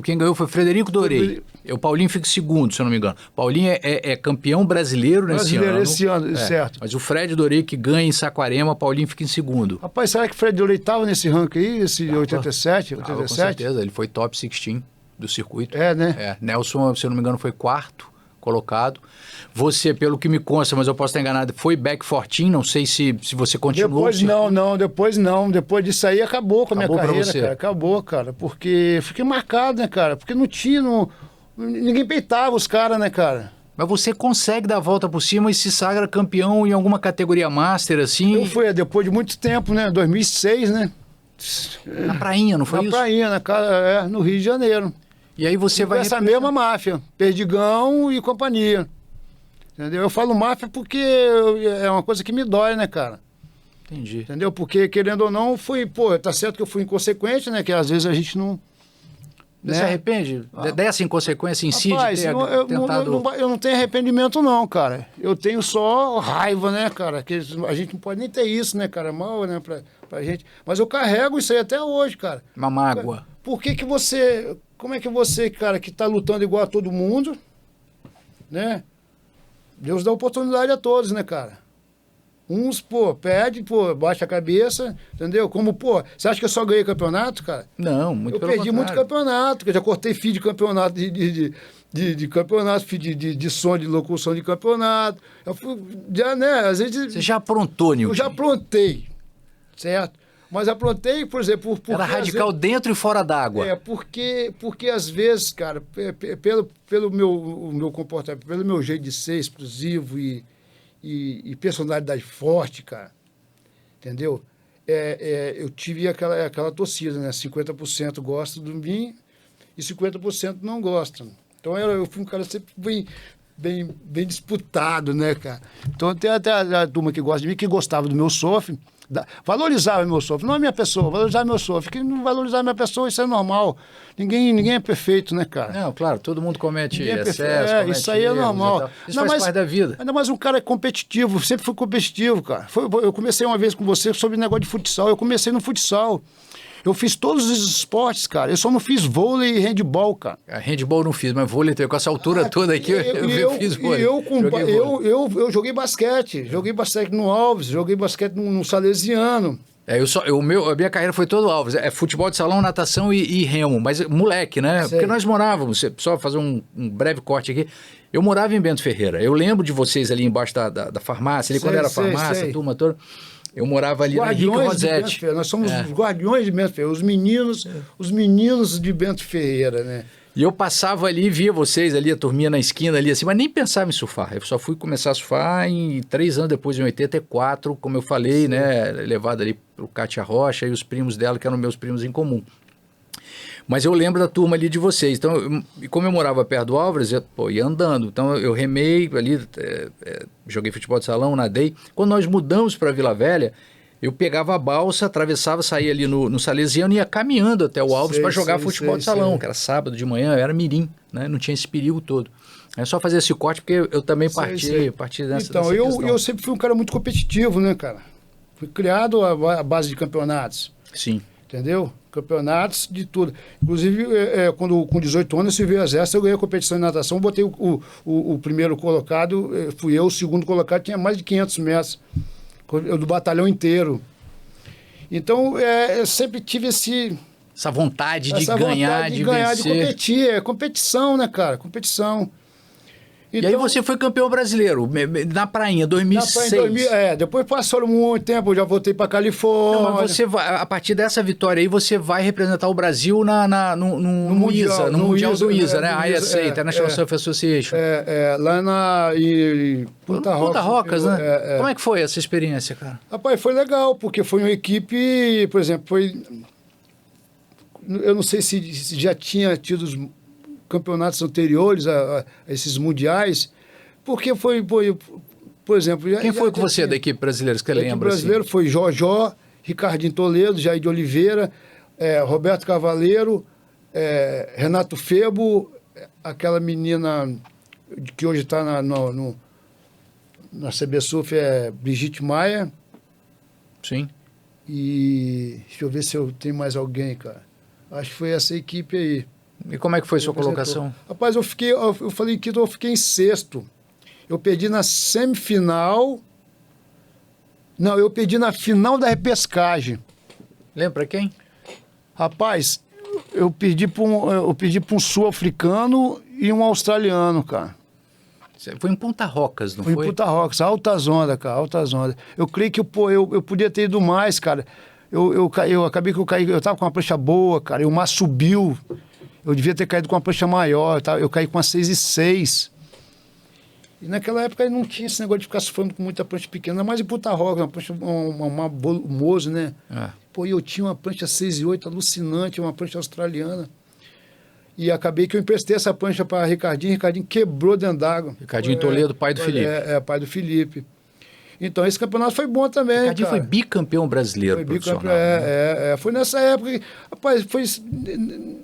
quem ganhou foi Frederico Dorei. O Paulinho fica segundo, se eu não me engano. Paulinho é campeão brasileiro nesse ano. Certo. Mas o Fred Dorei que ganha em Saquarema, Paulinho fica em segundo. Rapaz, será que o Fred Dorei estava nesse ranking aí, esse 87? Com certeza, ele foi top 16 do circuito. Né? Nelson, se eu não me engano, foi 4º colocado. Você, pelo que me consta, mas eu posso estar enganado, foi back 14, não sei se você continuou. Depois não. Depois disso aí acabou com a minha carreira, cara. Acabou, cara. Porque fiquei marcado, né, cara? Porque não tinha... Ninguém peitava os caras, né, cara? Mas você consegue dar a volta por cima e se sagra campeão em alguma categoria master, assim? Eu fui, depois de muito tempo, né? 2006, né? Na prainha, não foi isso? Na prainha, no Rio de Janeiro. E aí você vai... Essa mesma máfia, Perdigão e companhia. Entendeu? Eu falo máfia porque é uma coisa que me dói, né, cara? Entendi. Entendeu? Porque, querendo ou não, tá certo que eu fui inconsequente, né? Que às vezes a gente não... Você né? se arrepende dessa inconsequência em si? Rapaz, de ter eu tentado... eu não tenho arrependimento não, cara. Eu tenho só raiva, né, cara? Que a gente não pode nem ter isso, né, cara? Mal, né, pra gente. Mas eu carrego isso aí até hoje, cara. Uma mágoa. Por que você... Como é que você, cara, que tá lutando igual a todo mundo, né? Deus dá oportunidade a todos, né, cara? Uns, pede, baixa a cabeça, entendeu? Como, você acha que eu só ganhei campeonato, cara? Não, muito eu pelo perdi contrário. muito campeonato, que eu já cortei fio de campeonato, de campeonato, fio de som, de locução de campeonato. Eu fui, já, né, às vezes... Você já aprontou, Nilton? Eu já aprontei, certo? Mas aprontei, por exemplo... Porque, era radical vezes, dentro e fora d'água. Porque às vezes, cara, pelo meu comportamento, pelo meu jeito de ser explosivo e personalidade forte, cara, entendeu? Eu tive aquela torcida, né? 50% gosta de mim e 50% não gostam. Então eu fui um cara sempre bem disputado, né, cara? Então tem até a turma que gosta de mim, que gostava do meu sofre, valorizava meu sofre, não a minha pessoa, valorizava meu sofre. Que não valorizar minha pessoa, isso é normal. Ninguém é perfeito, né, cara? Não, claro, todo mundo comete excesso, isso aí é normal. Isso faz parte da vida. Ainda mais um cara é competitivo, sempre fui competitivo, cara. Eu comecei uma vez com você sobre negócio de futsal, eu comecei no futsal. Eu fiz todos os esportes, cara. Eu só não fiz vôlei e handball, cara. Handball eu não fiz, mas vôlei, com essa altura toda aqui, eu fiz vôlei. Eu joguei basquete. Joguei basquete no Alves, joguei basquete no Salesiano. A minha carreira foi todo Alves. É futebol de salão, natação e remo. Mas moleque, né? Sei. Porque nós morávamos, só fazer um breve corte aqui. Eu morava em Bento Ferreira. Eu lembro de vocês ali embaixo da farmácia, ali quando era farmácia, a turma toda. Eu morava ali na Henrique Rosetti. Nós somos os guardiões de Bento Ferreira, os meninos de Bento Ferreira, né? E eu passava ali e via vocês ali, a turminha na esquina ali assim, mas nem pensava em surfar. Eu só fui começar a surfar 3 anos depois, em 84, como eu falei, né? Levado ali pro Cátia Rocha e os primos dela, que eram meus primos em comum. Mas eu lembro da turma ali de vocês. Então, como eu morava perto do Álvares, eu ia andando. Então, eu remei ali, joguei futebol de salão, nadei. Quando nós mudamos para Vila Velha, eu pegava a balsa, atravessava, saía ali no Salesiano e ia caminhando até o Álvares para jogar futebol de salão, que era sábado de manhã, eu era mirim, né? Não tinha esse perigo todo. É só fazer esse corte, porque eu também parti dessa Então, eu sempre fui um cara muito competitivo, né, cara? Fui criado à base de campeonatos. Sim. Entendeu? Campeonatos de tudo. Inclusive, quando com 18 anos eu veio exército, eu ganhei a competição de natação, botei o primeiro colocado, fui eu, o segundo colocado, tinha mais de 500 metros, do batalhão inteiro. Então, eu sempre tive essa vontade de ganhar, de vencer. De competir. É competição, né, cara? Competição. Então, e aí você foi campeão brasileiro, na prainha, 2006. Depois passou muito tempo, eu já voltei para Califórnia. Não, mas você vai, a partir dessa vitória aí, você vai representar o Brasil no Mundial do ISA, né? ISA, International Surf Association. Lá em Punta Rocas. Punta Rocas, né? Como é que foi essa experiência, cara? Rapaz, foi legal, porque foi uma equipe, por exemplo, eu não sei se já tinha tido campeonatos anteriores a esses mundiais, porque por exemplo... Quem foi com você da equipe brasileira, que você lembra? O brasileiro foi Jojó, Ricardinho Toledo, Jair de Oliveira, Roberto Cavaleiro, Renato Febo, aquela menina que hoje está na CB Surf, Brigitte Maia. Sim. E deixa eu ver se eu tenho mais alguém, cara. Acho que foi essa equipe aí. E como é que foi a sua colocação? Rapaz, eu falei que eu fiquei em sexto. Eu perdi na semifinal. Não, eu perdi na final da repescagem. Lembra quem? Rapaz, eu perdi para um sul-africano e um australiano, cara. Foi em Punta Rocas, não foi? Foi em Punta Rocas, altas ondas, cara, altas ondas. Eu creio que eu podia ter ido mais, cara. Eu acabei que eu caí, eu tava com uma prancha boa, cara, e o mar subiu. Eu devia ter caído com uma prancha maior, eu caí com uma 6,6. E naquela época não tinha esse negócio de ficar surfando com muita prancha pequena, mais em Puta Roca, uma prancha, uma Mozo, né? Pô, e eu tinha uma prancha 6,8 alucinante, uma prancha australiana. E acabei que eu emprestei essa prancha para Ricardinho quebrou dentro d'água. Ricardinho Toledo, pai do Felipe. Pai do Felipe. Então, esse campeonato foi bom também, Ricardinho cara. foi bicampeão brasileiro, foi profissional. bicampeão, Foi nessa época que, rapaz, foi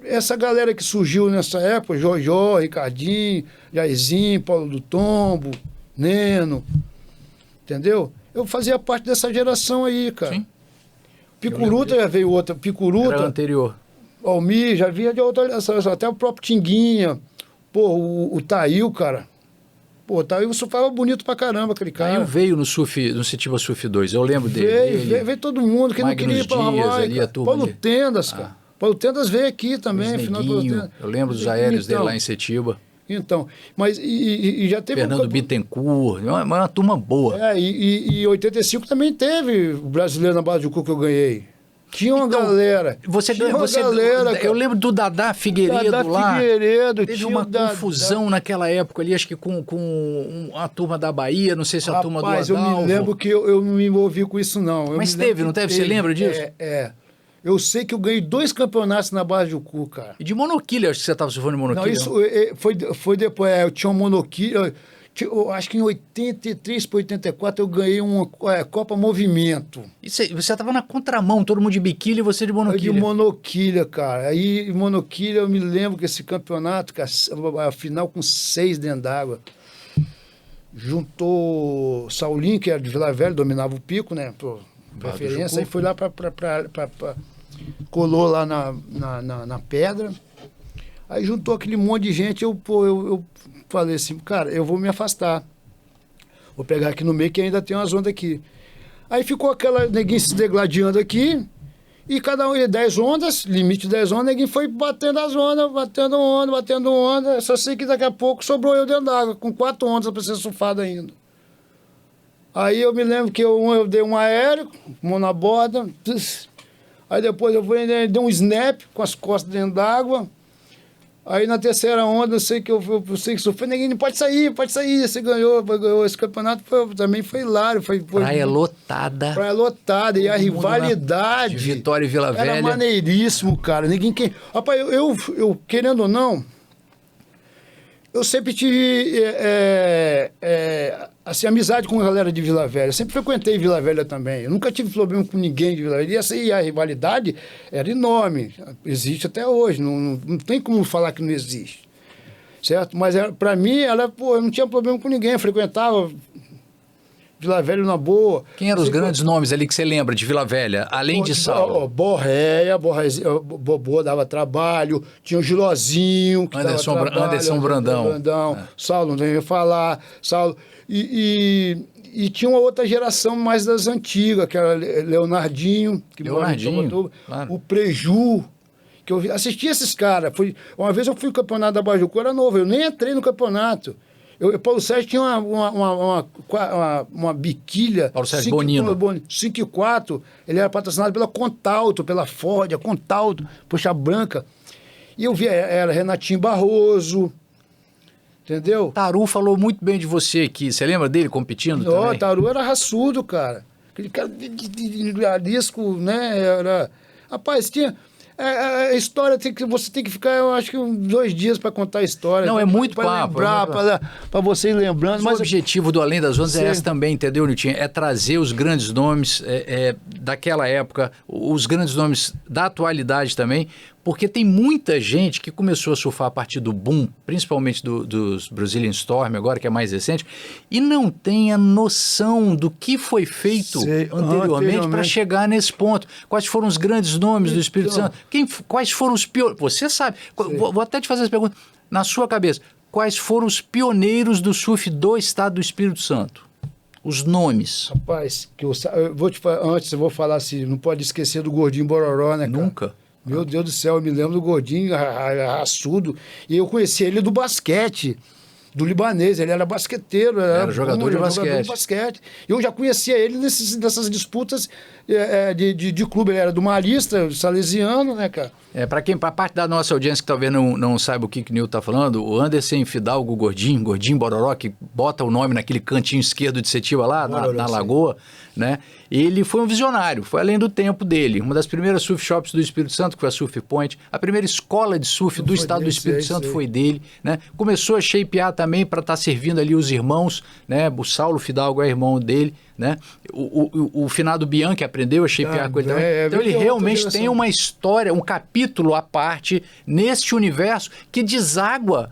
essa galera que surgiu nessa época, Jojó, Ricardinho, Jairzinho, Paulo do Tombo, Neno, entendeu? Eu fazia parte dessa geração aí, cara. Sim. Picuruta já veio outra, Picuruta. Era anterior. Almir, já vinha de outra geração, até o próprio Tinguinha, pô, o Tail, cara. Pô, Tail surfava bonito pra caramba, aquele cara. Tail veio no Setiba Surf 2, eu lembro dele. Veio todo mundo, que não queria ir pra Hawaii. Paulo Tendas, cara. Paulo Tendas veio aqui também, final do eu lembro dos aéreos dele lá em Setiba. Então, mas e já teve... Fernando Bittencourt, uma turma boa. E 85 também teve o brasileiro na base de cu que eu ganhei. Tinha uma galera. Eu lembro do Dadá Figueiredo lá. Teve uma confusão naquela época ali, acho que com a turma da Bahia, não sei se a turma do Adalvo. Eu me lembro que eu não me envolvi com isso, não. Mas teve, não teve? Você lembra disso? Eu sei que eu ganhei 2 campeonatos na base do cu, cara. E de monoquilha, acho que você estava surfando de monoquilha. Não, isso foi depois. Eu tinha um monoquilha. Eu acho que em 83 para 84 eu ganhei uma Copa Movimento. E você estava na contramão, todo mundo de biquília e você de monoquilha. De monoquilha, cara. Aí, monoquilha, eu me lembro que esse campeonato, a final com 6 dentro d'água, juntou Saulinho, que era de Vila Velha, dominava o pico, né? Por preferência. Aí foi lá colou lá na pedra. Aí juntou aquele monte de gente, eu falei assim, cara, eu vou me afastar. Vou pegar aqui no meio que ainda tem umas ondas aqui. Aí ficou aquela neguinho se degladiando aqui, e cada um 10 ondas, limite 10 ondas, neguinho foi batendo as ondas, batendo onda. Só sei que daqui a pouco sobrou eu dentro d'água, com 4 ondas para ser surfado ainda. Aí eu me lembro que eu dei um aéreo, mão na borda, aí depois eu dei um snap com as costas dentro d'água. Aí na terceira onda, eu sei que surfei, ninguém pode sair, você ganhou esse campeonato, também foi hilário. Praia lotada, e a rivalidade. De Vitória e Vila Velha. Era maneiríssimo, cara. Rapaz, eu querendo ou não, eu sempre tive assim, amizade com a galera de Vila Velha. Sempre frequentei Vila Velha também. Eu nunca tive problema com ninguém de Vila Velha. E a rivalidade era enorme. Existe até hoje. Não tem como falar que não existe. Certo? Mas para mim, eu não tinha problema com ninguém. Eu frequentava Vila Velha na boa. Quem eram os grandes nomes ali que você lembra de Vila Velha? Além de Saulo. Bobô dava trabalho. Tinha o Gilozinho, que Anderson Brandão. Saulo, não devia falar. Saulo. E tinha uma outra geração mais das antigas, que era Leonardinho, claro. O Preju, que eu assistia esses caras. Uma vez eu fui no campeonato da Bajucu, era novo, eu nem entrei no campeonato. Paulo Sérgio tinha uma biquilha. Paulo Sérgio Bonino. 5,4. Ele era patrocinado pela Contalto, pela Ford, a Contalto, puxa branca. E eu via, era Renatinho Barroso. Entendeu? Taru falou muito bem de você aqui. Você lembra dele competindo também? Taru era raçudo, cara. Aquele cara de arisco, né? Rapaz, tinha... A história você tem que ficar, eu acho que 2 dias para contar a história. Não, é muito papo. Para você ir lembrando. Mas o objetivo do Além das Ondas é esse também, entendeu, Nilton? É trazer os grandes nomes daquela época, os grandes nomes da atualidade também, porque tem muita gente que começou a surfar a partir do boom, principalmente dos Brazilian Storm, agora que é mais recente, e não tem a noção do que foi feito anteriormente para chegar nesse ponto. Quais foram os grandes nomes do Espírito Santo? Quais foram os pioneiros? Você sabe. Vou até te fazer essa pergunta. Na sua cabeça, quais foram os pioneiros do surf do estado do Espírito Santo? Os nomes. Rapaz, eu vou te falar, antes eu vou falar assim, não pode esquecer do Gordinho Bororó, né, cara? Nunca. Meu Deus do céu, eu me lembro do Gordinho raçudo. E eu conheci ele do basquete. do Libanês, ele era basqueteiro, era jogador de basquete. Eu já conhecia ele nessas disputas de clube, ele era do Marista, salesiano, né, cara? Para parte da nossa audiência que talvez não saiba o que o Nil está falando, o Anderson Fidalgo Gordinho Bororó, que bota o nome naquele cantinho esquerdo de Setiba lá, na Lagoa, né? Ele foi um visionário, foi além do tempo dele. Uma das primeiras surf shops do Espírito Santo, que foi a Surf Point, a primeira escola de surf do estado do Espírito Santo foi dele, né? Começou a shapear também para estar servindo ali os irmãos, né? O Saulo Fidalgo é irmão dele, né? O finado Bianchi aprendeu a shapear com ele também. Então ele realmente tem uma história, um capítulo à parte neste universo que deságua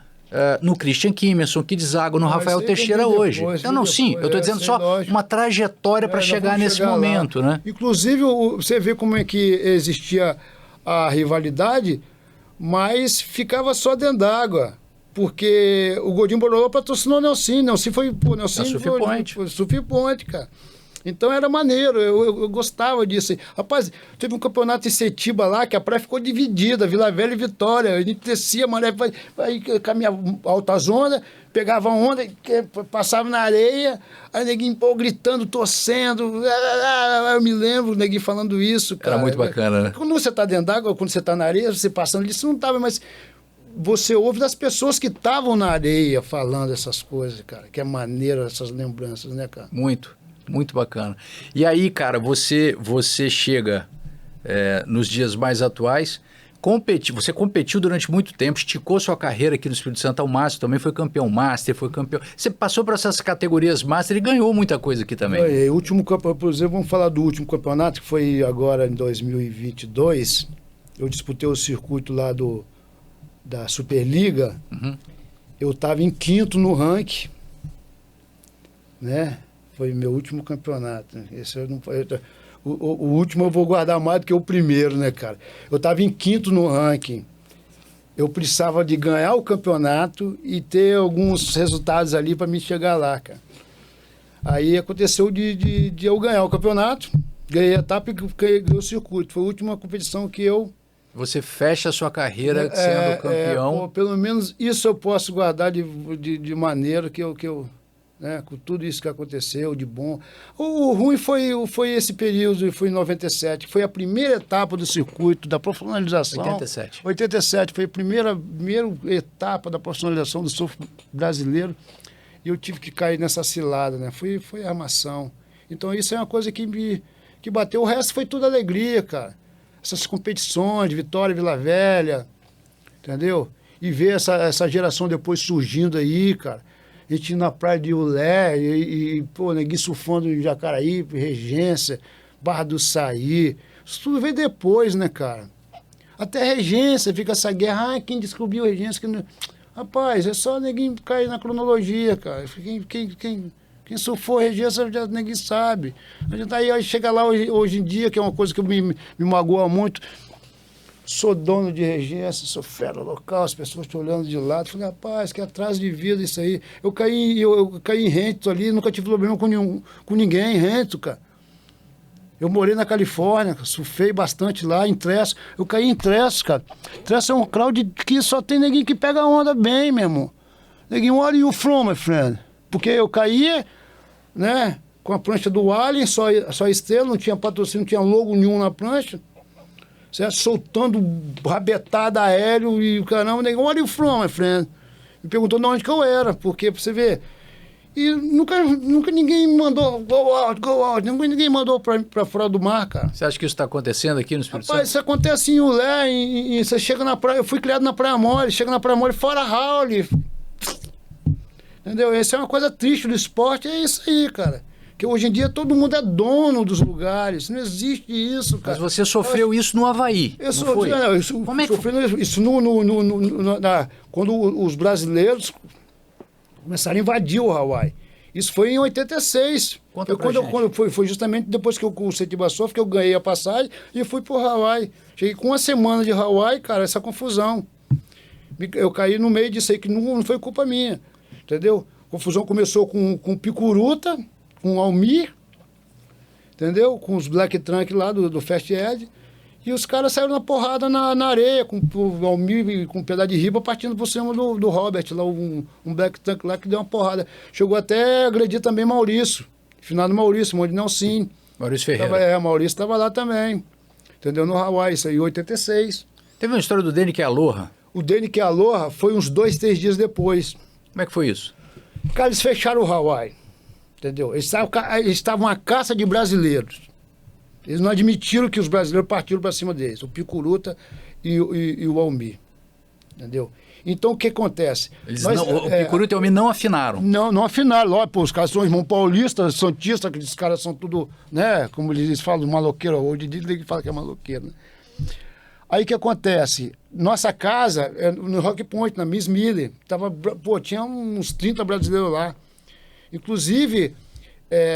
no Christian Kimerson, que deságua no Rafael Teixeira hoje. Eu estou dizendo só uma trajetória para chegar nesse momento, né? Inclusive, você vê como é que existia a rivalidade, mas ficava só dentro d'água. Porque o Gordinho Bororó patrocinou o Nelson. Nelson foi Surf Point, cara. Então era maneiro, eu gostava disso. Rapaz, teve um campeonato em Setiba lá, que a praia ficou dividida, Vila Velha e Vitória. A gente descia, a maré aí caminhava alta zona, pegava onda, passava na areia, aí neguinho gritando, torcendo. Eu me lembro, o neguinho falando isso, cara. Era muito bacana, né? Quando você tá dentro d'água, quando você tá na areia, você passando ali, você não tava, mas você ouve das pessoas que estavam na areia falando essas coisas, cara. Que é maneiro essas lembranças, né, cara? Muito bacana. E aí, cara, você chega nos dias mais atuais, você competiu durante muito tempo, esticou sua carreira aqui no Espírito Santo ao máximo, também foi campeão Master, Você passou por essas categorias Master e ganhou muita coisa aqui também. Por exemplo, vamos falar do último campeonato, que foi agora em 2022. Eu disputei o circuito lá da Superliga. Uhum. Eu estava em 5º no ranking, né? Foi meu último campeonato. Esse eu não, o último eu vou guardar mais do que o primeiro, né, cara? Eu estava em 5º no ranking. Eu precisava de ganhar o campeonato e ter alguns resultados ali para me chegar lá, cara. Aí aconteceu de eu ganhar o campeonato, ganhei a etapa e ganhei o circuito. Foi a última competição que eu... Você fecha a sua carreira sendo campeão. Pelo menos isso eu posso guardar de maneira que eu né, com tudo isso que aconteceu de bom. O ruim foi esse período, foi em 97, foi a primeira etapa do circuito da profissionalização. 87 foi a primeira etapa da profissionalização do surf brasileiro e eu tive que cair nessa cilada, né? Foi armação. Então isso é uma coisa que bateu. O resto foi tudo alegria, cara. Essas competições de Vitória, Vila Velha, entendeu? E ver essa geração depois surgindo aí, cara. A gente indo na praia de Ulé pô, neguinho surfando em Jacaraí, Regência, Barra do Saí. Isso tudo veio depois, né, cara? Até Regência, fica essa guerra. Quem descobriu Regência? Rapaz, é só neguinho cair na cronologia, cara. Quem surfou Regência já ninguém sabe. A gente aí chega lá hoje em dia, que é uma coisa que me magoa muito. Sou dono de Regência, sou fera local, as pessoas estão olhando de lado. Falei, rapaz, que atraso de vida isso aí. Eu caí em Rento ali, nunca tive problema com ninguém em Rento, cara. Eu morei na Califórnia, surfei bastante lá, em Tresso. Eu caí em Tresso, cara. Tresso é um crowd que só tem neguinho que pega onda bem, meu irmão. Neguinho, where are you from, my friend? Porque eu caía, né, com a prancha do Alien, só estrela, não tinha patrocínio, não tinha logo nenhum na prancha. Certo? Soltando rabetada aéreo e o caramba, where are you from, my friend? Me perguntou de onde que eu era, porque pra você ver. E nunca ninguém mandou go out, ninguém mandou pra fora do mar, cara. Você acha que isso está acontecendo aqui no Espírito Santo? Rapaz, isso acontece em Ulé, você chega na praia, eu fui criado na Praia Mole, chega na Praia Mole, fora Raul. Entendeu? Essa é uma coisa triste do esporte, é isso aí, cara. Que hoje em dia todo mundo é dono dos lugares. Não existe isso, cara. Mas você sofreu isso no Havaí, Como é que foi? Isso quando os brasileiros começaram a invadir o Hawaii. Isso foi em 86. Foi justamente depois que eu com o Setiba Surf, que eu ganhei a passagem e fui pro Hawaii. Cheguei com uma semana de Hawaii, cara, essa confusão. Eu caí no meio disso aí, que não foi culpa minha. Entendeu? A confusão começou com Picuruta, com Almir, entendeu? Com os Black Trunk lá do Fast Ed. E os caras saíram na porrada na areia, com o Almir, com um pedaço de riba, partindo por cima do Robert, lá, um Black Tank lá que deu uma porrada. Chegou até a agredir também Maurício, finado Maurício, irmão de Nelson. Maurício Ferreira. Maurício estava lá também, entendeu? No Hawaii, isso aí em 86. Teve uma história do Dene que é Aloha. O Dene que é Aloha foi uns 2, 3 dias depois. Como é que foi isso? Cara, eles fecharam o Hawaii, entendeu? Eles estavam uma caça de brasileiros. Eles não admitiram que os brasileiros partiram para cima deles, o Picuruta e o Almir, entendeu? Então, o que acontece? O Picuruta e o Almir não afinaram. Não afinaram. Lógico, pô, os caras são irmãos paulistas, santistas, aqueles caras são tudo, né? Como eles falam, maloqueiro. Hoje ele fala que é maloqueiro, né? Aí, o que acontece? Nossa casa, no Rock Point, na Miss Miller, tinha uns 30 brasileiros lá. Inclusive...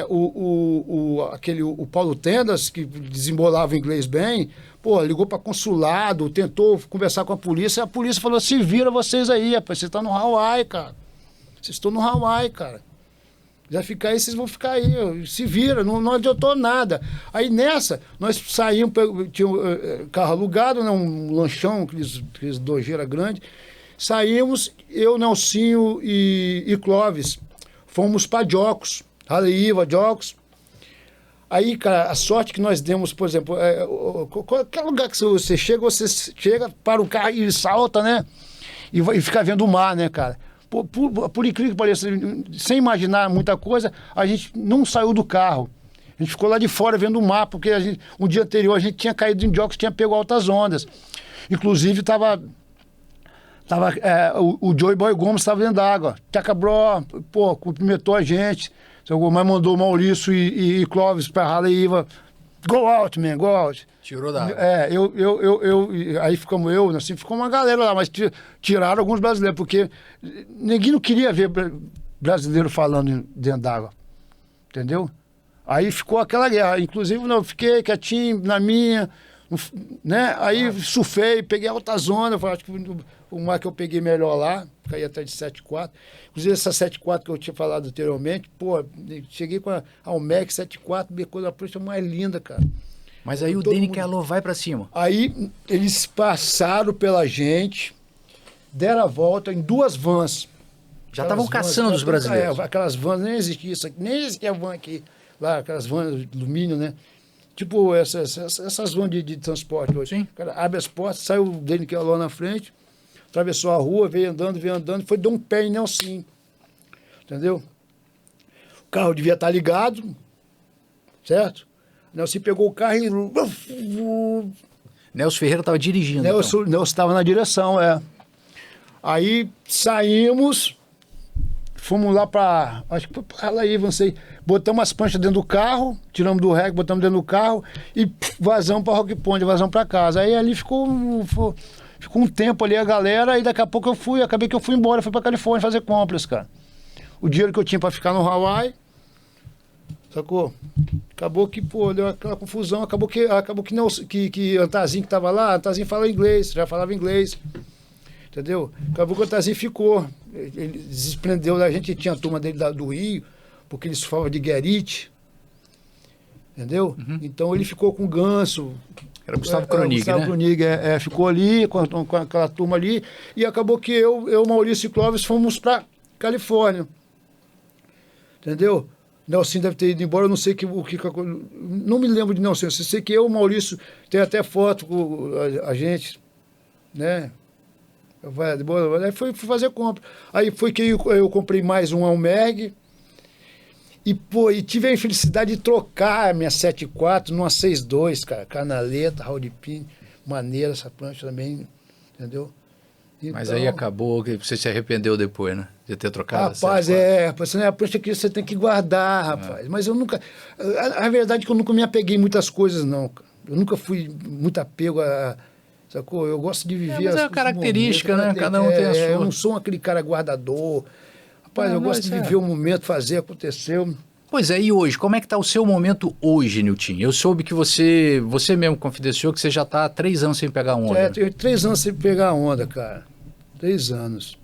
o Paulo Tendas, que desembolava inglês bem, pô, ligou para consulado, tentou conversar com a polícia falou, se vira vocês aí, rapaz, vocês estão no Hawaii, cara. Vocês estão no Hawaii, cara. Já ficar aí, vocês vão ficar aí, se vira, não adiantou nada. Aí nessa, nós saímos, tinha um carro alugado, né, um lanchão, aqueles dojeira grande, saímos, eu, Nelsinho e Clóvis, fomos para Jocos. Haleiwa, Jocos. Aí, cara, a sorte que nós demos, por exemplo, qualquer lugar que você chega, para o carro e salta, né? E fica vendo o mar, né, cara? Por incrível que pareça, sem imaginar muita coisa, a gente não saiu do carro. A gente ficou lá de fora vendo o mar, porque um dia anterior a gente tinha caído em Jocos, tinha pego altas ondas. Inclusive, o Joey Boy Gomes estava dentro d'água. Tchacabró, pô, cumprimentou a gente. Mas mandou Maurício e Clóvis para Haleiwa. Go out, man, go out. Tirou da água. Aí ficamos assim, ficou uma galera lá, mas tiraram alguns brasileiros, porque ninguém não queria ver brasileiro falando dentro d'água. Entendeu? Aí ficou aquela guerra. Inclusive, eu fiquei quietinho na minha, né? Aí surfei, peguei altas ondas, acho que o mar que eu peguei melhor lá, caí até de 7,4. Inclusive essa 7,4 que eu tinha falado anteriormente, pô, cheguei com a Almec 7,4, becou da prancha mais linda, cara. Mas aí o Dene que Aloha vai para cima. Aí eles passaram pela gente, deram a volta em 2 vans. Já estavam caçando os brasileiros. Aquelas vans, nem existia isso aqui, nem existia van aqui, lá, aquelas vans de alumínio, né? Tipo essas vans de transporte hoje. Sim. O cara abre as portas, sai o Dene que Aloha na frente, atravessou a rua, veio andando, deu um pé em Nelson. Entendeu? O carro devia estar ligado, certo? Nelson pegou o carro e... Nelson Ferreira estava dirigindo. Nelson estava na direção, Aí saímos, fomos lá para... Acho que foi para lá aí, não sei. Botamos as pranchas dentro do carro, tiramos do rec, botamos dentro do carro e vazamos para Rock Point, vazamos para casa. Aí ali ficou um tempo ali a galera, e daqui a pouco acabei que eu fui embora, fui pra Califórnia fazer compras, cara. O dinheiro que eu tinha pra ficar no Hawaii, sacou? Acabou que, pô, deu aquela confusão, acabou que Antazinho que tava lá, Antazinho fala inglês, já falava inglês, entendeu? Acabou que o Antazinho ficou, ele desprendeu da gente, tinha a turma dele do Rio, porque ele surfava de Guerite, entendeu? Uhum. Então ele ficou com o Ganso. Era Gustavo Kronig, Gustavo Kronig, ficou ali com aquela turma ali, e acabou que eu Maurício e Clóvis fomos para Califórnia. Entendeu? Nelson deve ter ido embora, eu não sei não me lembro de Nelson, eu sei que eu, Maurício, tem até foto com a gente, né? Aí fui fazer compra. Aí foi que eu comprei mais um Almerg, e tive a infelicidade de trocar a minha 7,4 numa 6,2, cara. Canaleta, Raudipin, maneira essa prancha também, entendeu? Então, mas aí acabou que você se arrependeu depois, né? De ter trocado. Rapaz, rapaz, a prancha que você tem que guardar, rapaz. Mas eu nunca... A verdade é que eu nunca me apeguei em muitas coisas, não. Eu nunca fui muito apego a... Sacou? Eu gosto de viver... mas é uma característica, né? Cada um tem a sua. Eu não sou aquele cara guardador. Rapaz, eu gosto de viver o momento, fazer, aconteceu. Pois é, e hoje? Como é que está o seu momento hoje, Nilton? Eu soube que você mesmo confidenciou que você já está há 3 anos sem pegar onda. Tenho 3 anos sem pegar onda, cara. 3 anos.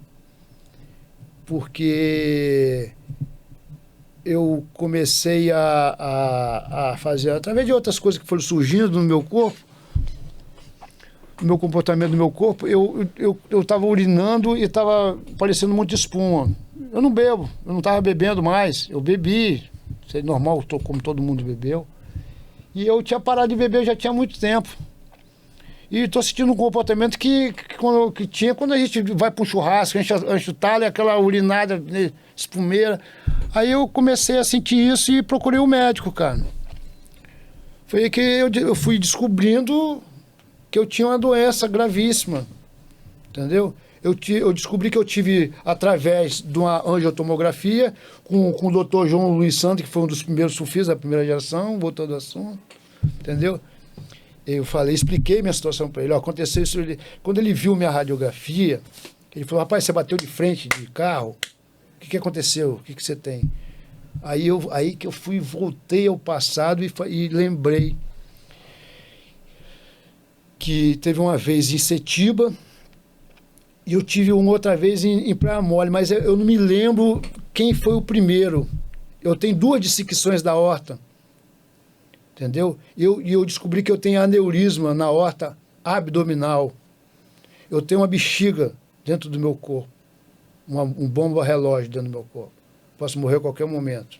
Porque eu comecei a fazer, através de outras coisas que foram surgindo no meu corpo, o meu comportamento do meu corpo, eu tava urinando e tava parecendo um monte de espuma. Eu não bebo, eu não tava bebendo mais, eu bebi, isso é normal, como todo mundo bebeu. E eu tinha parado de beber já tinha muito tempo. E estou sentindo um comportamento que tinha quando a gente vai para um churrasco, enche o talo, aquela urinada, espumeira. Aí eu comecei a sentir isso e procurei o médico, cara. Foi aí que eu fui descobrindo que eu tinha uma doença gravíssima, entendeu? Eu descobri que eu tive, através de uma angiotomografia, com o doutor João Luiz Santos, que foi um dos primeiros sufis da primeira geração, voltou do assunto, entendeu? Eu falei, expliquei minha situação para ele. Ó, aconteceu isso. Quando ele viu minha radiografia, ele falou, rapaz, você bateu de frente de carro? O que aconteceu? O que você tem? Aí que eu voltei ao passado e lembrei que teve uma vez em Setiba e eu tive uma outra vez em Praia Mole, mas eu não me lembro quem foi o primeiro. Eu tenho 2 dissecções da aorta. Entendeu? E eu descobri que eu tenho aneurisma na aorta abdominal. Eu tenho uma bexiga dentro do meu corpo. Um bomba-relógio dentro do meu corpo. Posso morrer a qualquer momento.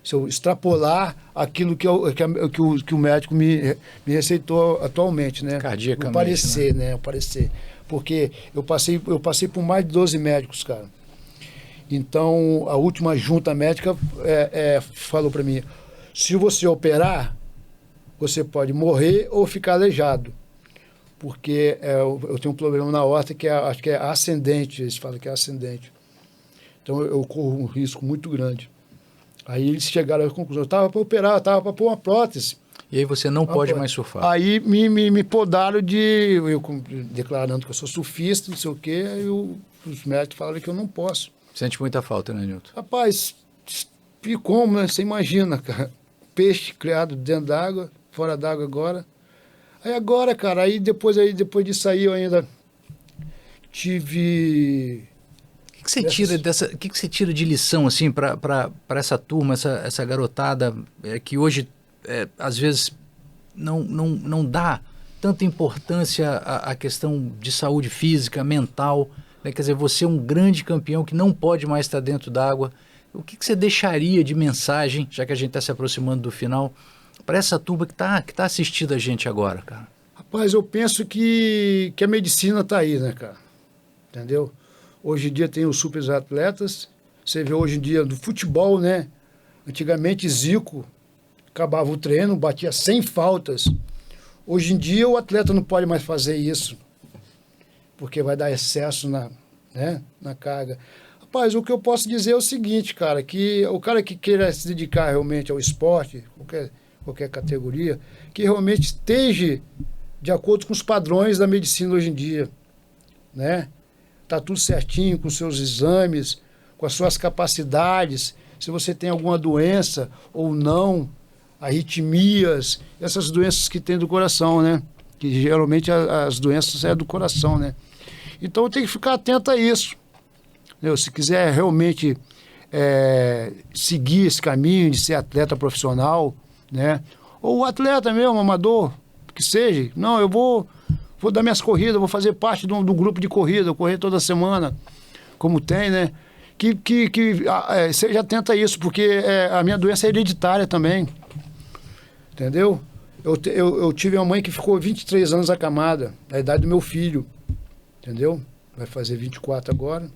Se eu extrapolar aquilo que o médico me receitou atualmente, né? Cardiacamente, o parecer, né? O parecer. Porque eu passei por mais de 12 médicos, cara. Então, a última junta médica falou para mim, se você operar, você pode morrer ou ficar aleijado. Porque eu tenho um problema na aorta que acho que é ascendente, eles falam que é ascendente. Então eu corro um risco muito grande. Aí eles chegaram à conclusão, eu estava para operar, eu estava para pôr uma prótese. E aí você não pode mais surfar. Aí me podaram eu declarando que eu sou surfista, não sei o quê, aí os médicos falaram que eu não posso. Sente muita falta, né, Nilton? Rapaz, e como, né? Você imagina, cara. Peixe criado dentro d'água, fora d'água agora. Aí agora, cara, depois disso aí eu ainda tive... O que você tira o que você tira de lição, assim, para essa turma, essa garotada que hoje, às vezes, não dá tanta importância à questão de saúde física, mental, né? Quer dizer, você é um grande campeão que não pode mais estar dentro d'água. O que você deixaria de mensagem, já que a gente está se aproximando do final, para essa turma que tá assistindo a gente agora, cara? Rapaz, eu penso que a medicina está aí, né, cara? Entendeu? Hoje em dia tem os super atletas, você vê hoje em dia do futebol, né? Antigamente Zico acabava o treino, batia 100 faltas. Hoje em dia o atleta não pode mais fazer isso, porque vai dar excesso na carga. Rapaz, o que eu posso dizer é o seguinte, cara, que o cara que queira se dedicar realmente ao esporte, qualquer categoria, que realmente esteja de acordo com os padrões da medicina hoje em dia, né? Tá tudo certinho com os seus exames, com as suas capacidades, se você tem alguma doença ou não, arritmias, essas doenças que tem do coração, né? Que geralmente as doenças do coração, né? Então tem que ficar atento a isso. Se quiser realmente seguir esse caminho de ser atleta profissional, né? Ou atleta mesmo, amador, que seja. Não, eu vou dar minhas corridas, vou fazer parte do grupo de corrida, correr toda semana, como tem, né? Que seja atento a isso, porque a minha doença é hereditária também, entendeu? Eu tive uma mãe que ficou 23 anos acamada, na idade do meu filho, entendeu? Vai fazer 24 agora.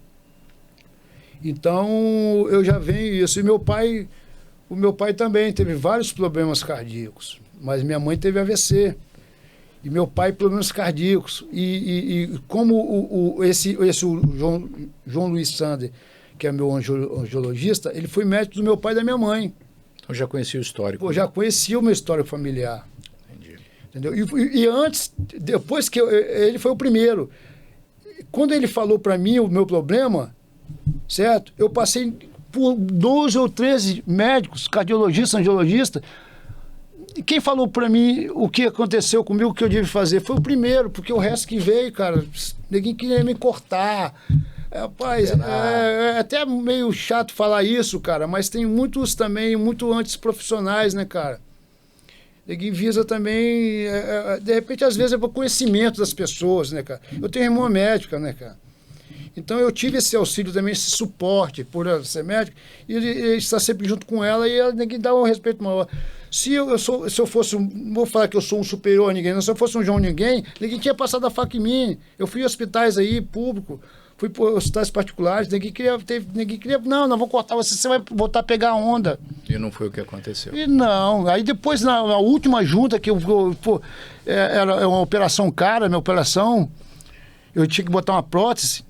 Então, eu já venho isso. E o meu pai também teve vários problemas cardíacos, mas minha mãe teve AVC. E meu pai, problemas cardíacos. E como esse João Luiz Sander, que é meu angiologista, ele foi médico do meu pai e da minha mãe. Então já conhecia o histórico. Pô, já conhecia o meu histórico familiar. Entendi. Entendeu? E antes, depois que ele foi o primeiro. Quando ele falou para mim o meu problema, certo? Eu passei por 12 ou 13 médicos, cardiologistas, angiologistas. E quem falou para mim o que aconteceu comigo, o que eu devia fazer, foi o primeiro, porque o resto que veio, cara, ninguém queria me cortar. Rapaz, é até meio chato falar isso, cara, mas tem muitos também, muito antes profissionais, né, cara? Neguinho visa também, de repente, às vezes, é por conhecimento das pessoas, né, cara? Eu tenho irmã médica, né, cara? Então eu tive esse auxílio também, esse suporte por ela ser médica, e ele está sempre junto com ela e ela ninguém dá um respeito maior. Se eu fosse, não vou falar que eu sou um superior a ninguém, não, se eu fosse um João Ninguém, ninguém tinha passado a faca em mim. Eu fui em hospitais aí, público, fui para hospitais particulares, ninguém queria, não vamos cortar você vai voltar a pegar a onda. E não foi o que aconteceu. E não, aí depois na última junta, que era uma operação cara, minha operação, eu tinha que botar uma prótese,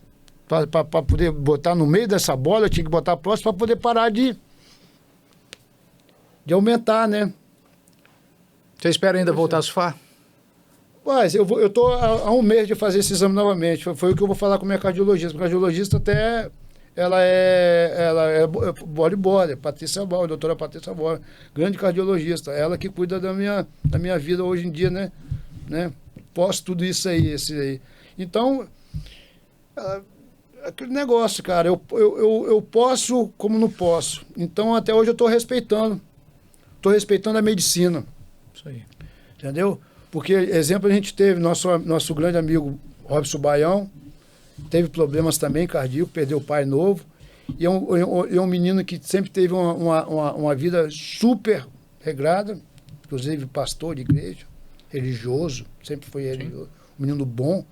para poder botar no meio dessa bola, eu tinha que botar a prótese para poder parar de aumentar, né? Você espera ainda voltar a surfar? Mas eu estou há um mês de fazer esse exame novamente. Foi o que eu vou falar com a minha cardiologista. A cardiologista até, ela é bodyboarder, Patrícia Bal, doutora Patrícia Bal, grande cardiologista. Ela que cuida da minha vida hoje em dia, né? Posso tudo isso aí, Então, aquele negócio, cara, eu posso como não posso. Então, até hoje eu estou respeitando a medicina. Isso aí. Entendeu? Porque, exemplo, a gente teve nosso grande amigo Robson Baião, teve problemas também cardíacos, perdeu o pai novo, e é um menino que sempre teve uma vida super regrada, inclusive pastor de igreja, religioso, sempre foi religioso, um menino bom.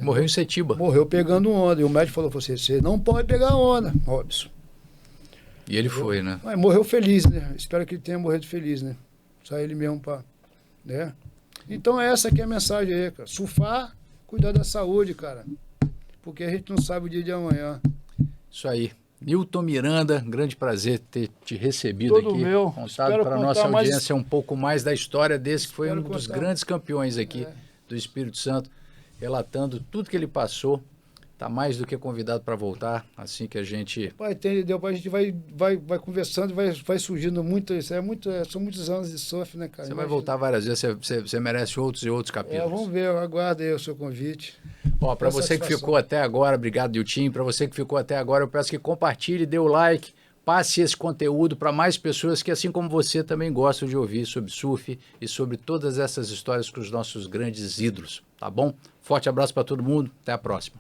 Morreu em Setiba. Morreu pegando onda. E o médico falou para você não pode pegar onda, Robson. E ele foi, né? Mas morreu feliz, né? Espero que ele tenha morrido feliz, né? Só ele mesmo para... né? Então essa aqui é a mensagem aí, cara. Surfar, cuidar da saúde, cara. Porque a gente não sabe o dia de amanhã. Isso aí. Nilton Miranda, grande prazer ter te recebido Todo aqui. meu. Contado para a nossa audiência um pouco mais da história desse que foi um dos grandes campeões aqui do Espírito Santo, relatando tudo que ele passou. Está mais do que convidado para voltar, assim que a gente... A gente vai conversando, vai surgindo muito, são muitos anos de surf, né, cara? Você vai voltar várias vezes, você merece outros e outros capítulos. Vamos ver, eu aguardo aí o seu convite. Ó, para você que ficou até agora, obrigado, Diltinho, para você que ficou até agora, eu peço que compartilhe, dê o like, passe esse conteúdo para mais pessoas que, assim como você, também gostam de ouvir sobre surf e sobre todas essas histórias com os nossos grandes ídolos, tá bom? Forte abraço para todo mundo, até a próxima.